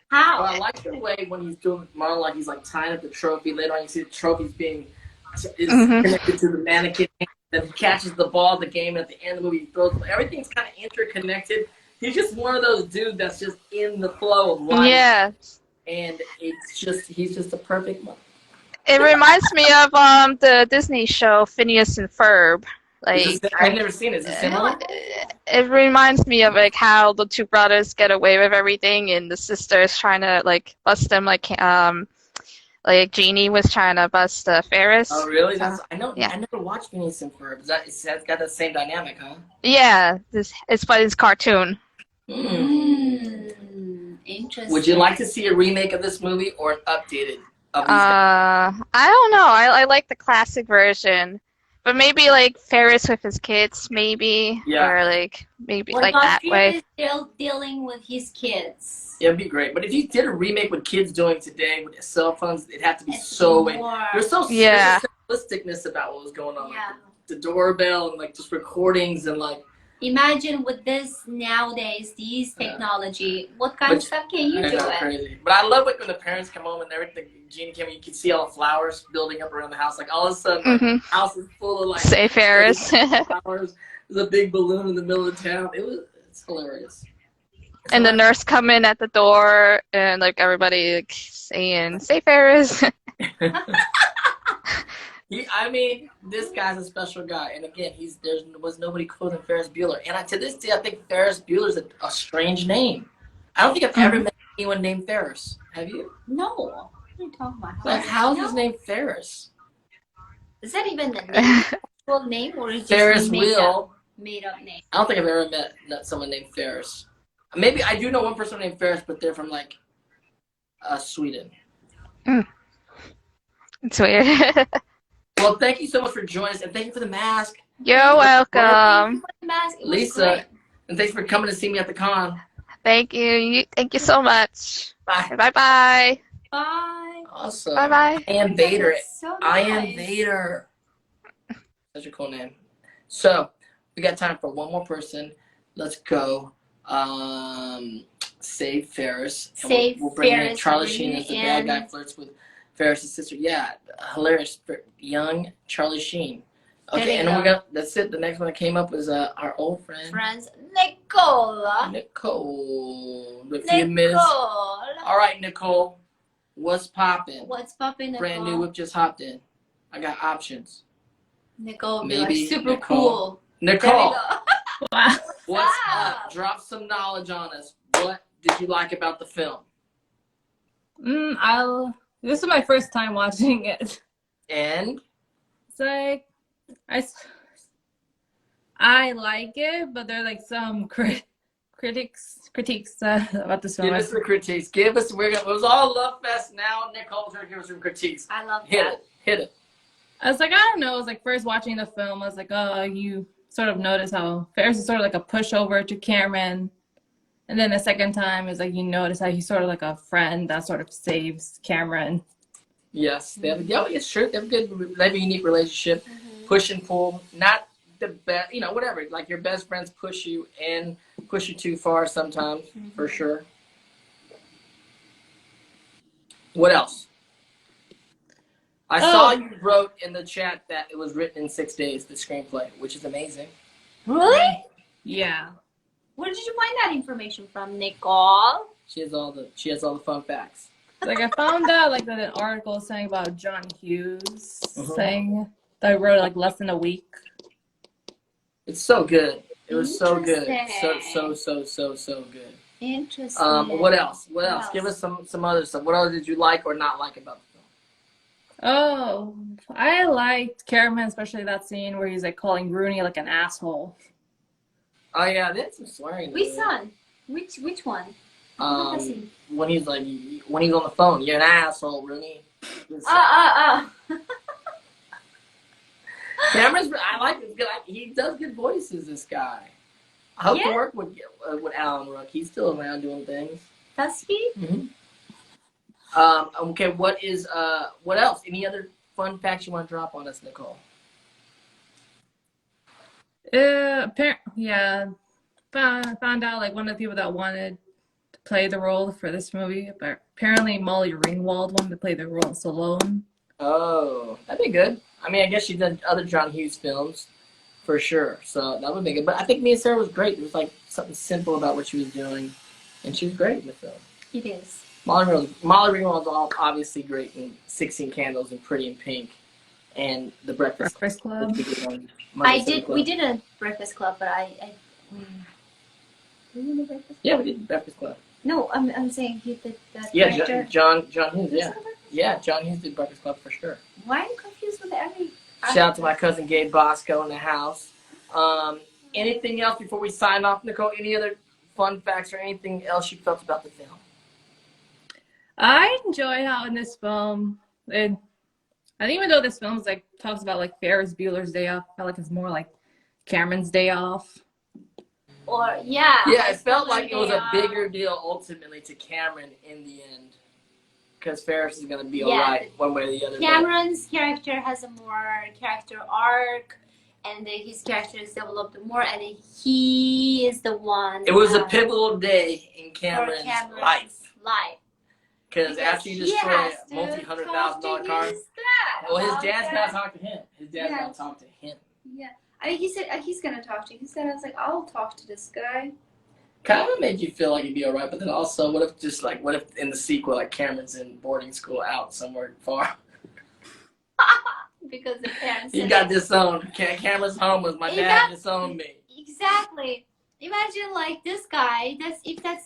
S2: How?
S1: Well, I like the way when he's doing monologue, he's like tying up the trophy. Later on, you see the trophies being
S5: Mhm.
S1: connected to the mannequin. Then he catches the ball at the game. And at the end of the movie, he throws. Everything's kind of interconnected. He's just one of those dudes that's just in the flow of life.
S5: Yeah.
S1: And he's just a perfect one.
S5: It reminds me of the Disney show Phineas and Ferb. Like,
S1: I've never seen it. Is it similar?
S5: it reminds me of like how the two brothers get away with everything, and the sisters trying to like bust them, like Jeannie was trying to bust Ferris.
S1: Oh, really?
S5: So,
S1: I know.
S5: yeah.
S1: I never watched Phineas and Ferb. It's got the same dynamic, huh?
S5: yeah, but it's cartoon.
S2: Interesting.
S1: Would you like to see a remake of this movie or an updated of these?
S5: I don't know. I like the classic version But maybe like Ferris with his kids, maybe,
S1: Yeah.
S5: or like maybe
S2: What
S5: like
S2: about
S5: that way.
S2: Ferris still dealing with his kids?
S1: It'd be great. But if you did a remake with kids doing today with cell phones, it'd have to be
S2: It's
S1: so
S2: more-
S1: there's
S5: Yeah.
S1: there's a simplisticness about what was going on.
S2: Yeah.
S1: Like the doorbell and like just recordings and like
S2: Imagine with this nowadays, these technology, what kind of
S1: But-
S2: stuff can you
S1: I
S2: do
S1: know,
S2: it?
S1: crazy. But I love like when the parents come home and everything. Genie came, you can see all the flowers building up around the house. Like all of a sudden, like,
S5: Mhm.
S1: the house is full of like
S5: Say Ferris.
S1: flowers. There's a big balloon in the middle of town. It's hilarious. It's
S5: And the
S1: hilarious.
S5: nurse come in at the door, and like everybody like saying, "Say Ferris."
S1: I mean, this guy's a special guy, and again, there was nobody cooler than Ferris Bueller. And to this day, I think Ferris Bueller's a strange name. I don't think I've ever met anyone named Ferris. Have you?
S2: No. What are you talking about?
S1: Like, how's his name Ferris?
S2: Is that even the name, full name, or is it
S1: Ferris
S2: just
S1: Wheel.
S2: made up name?
S1: I don't think I've ever met someone named Ferris. Maybe I do know one person named Ferris, but they're from like Sweden.
S5: It's weird.
S1: Well, thank you so much for joining us, and thank you for the mask,
S5: You're
S2: Thank you
S5: welcome.
S2: for the mask. It was
S1: Lisa,
S2: great.
S1: and thanks for coming to see me at the con.
S5: Thank you. Thank you so much.
S1: Bye.
S5: Bye bye.
S2: Bye.
S1: Awesome.
S5: Bye bye.
S1: I am Vader.
S2: So
S1: I am
S2: nice.
S1: Vader. Such a cool name. So we got time for one more person. Let's go. Save Ferris. And
S2: Save
S1: we'll bring in
S2: Ferris,
S1: Charlie Sheen as the bad
S2: and-
S1: guy flirts with Ferris' sister. Yeah, hilarious. Young Charlie Sheen.
S2: There
S1: Okay,
S2: you
S1: and then
S2: go.
S1: that's it. The next one that came up was our old friend
S2: Friends, Nicola.
S1: Nicole. The few minutes.
S2: Nicole.
S1: All right, Nicole. What's popping?
S2: What's popping, Nicole?
S1: Brand new whip just hopped in. I got options.
S2: Nicole, be
S1: Maybe
S2: like super
S1: Nicole.
S2: cool. There we
S1: Nicole,
S2: go.
S1: what's
S2: up?
S1: up? Drop some knowledge on us. What did you like about the film?
S6: This is my first time watching it.
S1: And
S6: It's like, I like it, but there are like some critiques about this film.
S1: give us the critiques. It was all love fest. Now Nicole's gonna give us some critiques.
S2: I love
S1: Hit
S2: that.
S1: it. Hit it.
S6: I was like, I don't know. I was like, first watching the film, I was like, oh, you sort of notice how Ferris is sort of like a pushover to Cameron. And then the second time is like, you notice how he's sort of like a friend that sort of saves Cameron.
S1: Yes, it's true. They have a unique relationship. Push and pull. Not the best, whatever. Like your best friends push you and push you too far sometimes, for sure. What else? I saw you wrote in the chat that it was written in 6 days, the screenplay, which is amazing.
S2: Really?
S6: Yeah.
S2: Where did you find that information from, Nicole?
S1: She has all the fun facts.
S6: Like I found out like that an article saying about John Hughes
S1: Mhm.
S6: saying that I wrote like less than a week.
S1: It's so good. It was so good.
S2: Interesting.
S1: So good.
S2: Interesting.
S1: What else? What
S2: What
S1: else?
S2: else?
S1: Give us some other stuff. What else did you like or not like about the film?
S6: Oh, I liked Cameron, especially that scene where he's like calling Rooney like an asshole.
S1: Oh yeah, they had some swearing.
S2: Which
S1: in it.
S2: son? Which one? What scene?
S1: When he's on the phone, you're an asshole, Rooney. Cameron's, I like him. He does good voices. This guy. I hope to work with Alan Rook. He's still around doing things.
S2: Does he?
S1: Mm-hmm. Okay. What else? Any other fun facts you want to drop on us, Nicole?
S6: Found out like one of the people that wanted to play the role for this movie, but apparently Molly Ringwald wanted to play the role of Stallone.
S1: Oh, that'd be good. I mean, I guess she did other John Hughes films, for sure. So that would be good. But I think Mia Sara was great. There was like something simple about what she was doing, and she was great in the film.
S2: It is.
S1: Molly Ringwald's obviously great in 16 Candles and Pretty in Pink, and The Breakfast
S6: Club.
S1: which we did on Monday,
S2: We did a Breakfast Club, but we did a Breakfast Club?
S1: Yeah, we did Breakfast Club.
S2: No, I'm saying he did that.
S1: Yeah,
S2: character.
S1: John Hughes.
S2: Was
S1: Yeah,
S2: it a Breakfast
S1: yeah, John Hughes did Breakfast Club for sure.
S2: Club? Why am I confused with every?
S1: Shout out to my cousin Gabe Bosco in the house. Anything else before we sign off, Nicole? Any other fun facts or anything else you felt about the film?
S6: I enjoy how in this film I think even though this film's like talks about like Ferris Bueller's Day Off, I felt like it's more like Cameron's Day Off.
S2: Or yeah.
S1: Yeah, it felt like it was a bigger deal ultimately to Cameron in the end. Because Ferris is going to be alright one way or the other.
S2: Cameron's character has a more character arc, and his character is developed more, and he is the one.
S1: It was a pivotal day in Cameron's life. Because after you destroy a multi-$100,000 car, well, his dad's got to talk to him. His dad's got to talk to him.
S2: Yeah. I mean, he said he's going to talk to him. He said, I was like, I'll talk to this guy.
S1: Kind of made you feel like you'd be alright, but then also, what if in the sequel, like Cameron's in boarding school out somewhere far?
S2: Because the parents.
S1: He got disowned. Cameron's home was my dad disowned me.
S2: Exactly. Imagine like this guy.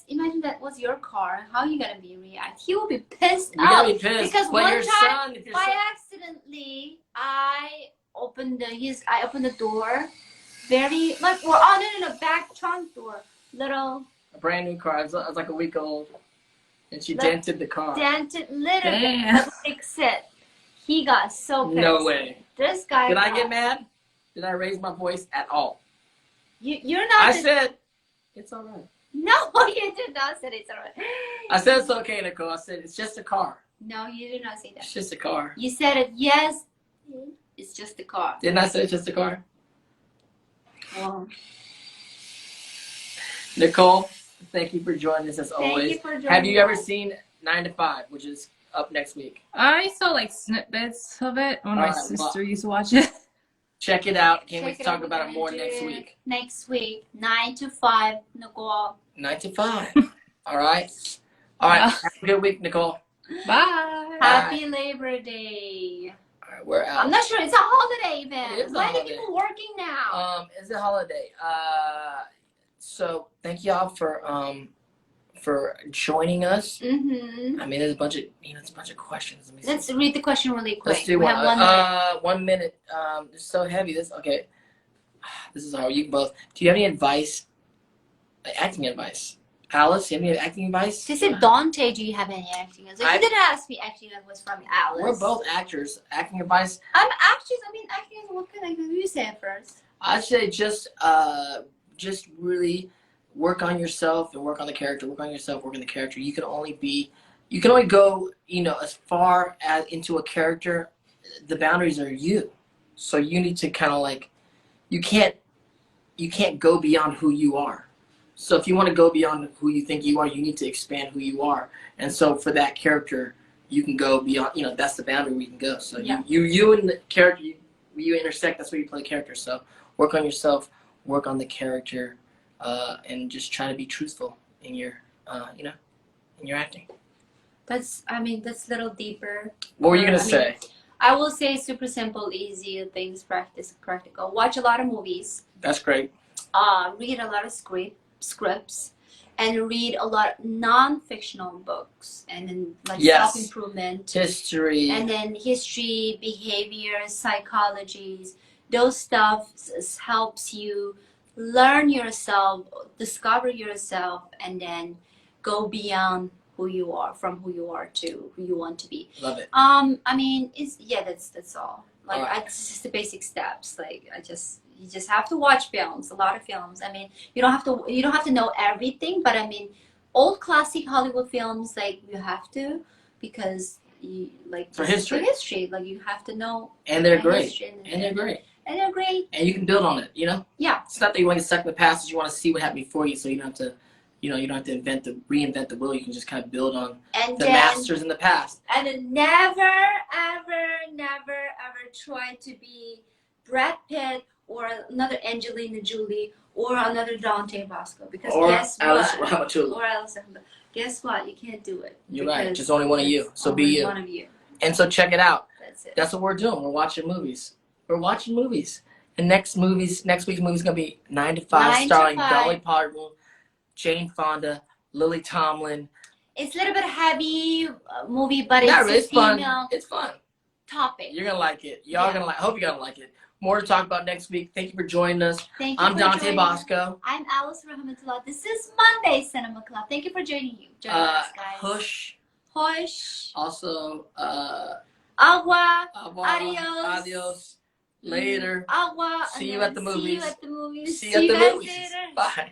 S2: Imagine that was your car. How are you gonna react? He will be pissed
S1: You gotta be pissed.
S2: Because
S1: but
S2: one
S1: your
S2: time,
S1: son,
S2: by accidentally, I opened the door. Very like no, back trunk door. Little.
S1: A brand new car. It was like a week old, and she dented the car.
S2: Dented little bit. Fix it. He got so pissed.
S1: No way.
S2: This guy.
S1: Did I get mad? Did I raise my voice at all?
S2: You're not.
S1: I said it's all right.
S2: No, you did not say it's all right.
S1: I said it's okay, Nicole. I said it's just a car.
S2: No, you did not say that.
S1: It's just a car.
S2: You said it. Yes, it's just a car.
S1: Didn't I say it's just a car?
S2: Well.
S1: Nicole, thank you for joining us as always.
S2: Thank you for joining
S1: Have you ever
S2: us.
S1: seen 9 to 5, which is up next week?
S6: I saw like snippets of it when my
S1: Alright,
S6: sister used to watch it.
S1: Check it out. Can't wait to
S2: Check it
S1: talk
S2: out.
S1: about it
S2: We're
S1: more
S2: gonna
S1: next
S2: do
S1: week.
S2: it Next week, 9 to 5, Nicole.
S1: 9 to 5. All right. All right. Have a good week, Nicole.
S6: Bye.
S2: Happy Labor Day.
S1: All right, we're out.
S2: I'm not sure. It's a holiday even.
S1: It is a
S2: Why are
S1: holiday.
S2: people working now?
S1: It's a holiday. So thank y'all for joining us.
S2: Mm-hmm.
S1: I mean, there's a bunch of questions. Let me see.
S2: Let's read the question really quick.
S1: Let's do
S2: we
S1: one.
S2: have 1 minute.
S1: 1 minute. It's so heavy. Okay. This is hard. You both. Do you have any advice? Acting advice. Alice, do you have any acting advice?
S2: She said, Dante, do you have any acting advice? You didn't ask me acting advice from Alice.
S1: We're both actors. Acting advice.
S2: I'm actress. I mean, acting advice. What kind of you say it first?
S1: I'd say just really work on yourself and work on the character. Work on yourself. Work on the character. You can only go, as far as into a character. The boundaries are you. So you need to kind of you can't go beyond who you are. So if you want to go beyond who you think you are, you need to expand who you are. And so for that character, you can go beyond. That's the boundary we can go. So you and the character, you intersect. That's where you play character. So work on yourself, work on the character, and just try to be truthful in your, in your acting.
S2: That's a little deeper.
S1: What were you gonna say?
S2: I will say super simple, easy things, practical. Watch a lot of movies.
S1: That's great.
S2: Read a lot of scripts, and read a lot of non-fictional books, and then self-improvement,
S1: history,
S2: and then history, behavior, psychologies. Those stuff helps you learn yourself, discover yourself, and then go beyond who you are, from who you are to who you want to be.
S1: Love it.
S2: That's all. Like,
S1: all right.
S2: It's just the basic steps. You just have to watch films, a lot of films. I mean, you don't have to know everything, but I mean, old classic Hollywood films, you have to, because
S1: for history,
S2: you have to know.
S1: And they're great. They're great. And you can build on it.
S2: Yeah.
S1: It's not that you want to get stuck in the past. You want to see what happened before you, so you don't have to. You don't have to reinvent the wheel. You can just kind of build on the masters in the past.
S2: And then never, ever, never, ever try to be Brad Pitt or another Angelina Jolie or another Dante Bosco, because guess what? Or Alice. Guess what? You can't do it.
S1: You're right. Just only one of you. So be you.
S2: One of you.
S1: And so check it out.
S2: That's it.
S1: That's what we're doing. We're watching movies. And next week's movie is gonna be 9 to 5, starring Dolly Parton, Jane Fonda, Lily Tomlin.
S2: It's a little bit heavy movie, but
S1: it's fun. It's fun.
S2: Topic.
S1: You're gonna like it. Y'all gonna like. Hope you're gonna like it. More to talk about next week. Thank you for joining us.
S2: Thank you.
S1: I'm Dante Bosco.
S2: I'm Alice Rahmatullah. This is Monday Cinema Club. Thank you for joining us, guys.
S1: Hush.
S2: Hush.
S1: Also,
S2: Agua.
S1: Agua.
S2: Adios.
S1: Adios. Later.
S2: Agua.
S1: See
S2: and
S1: you
S2: then
S1: at the
S2: See you
S1: movies.
S2: at the movies.
S1: See you at the
S2: guys
S1: movies.
S2: later.
S1: Bye.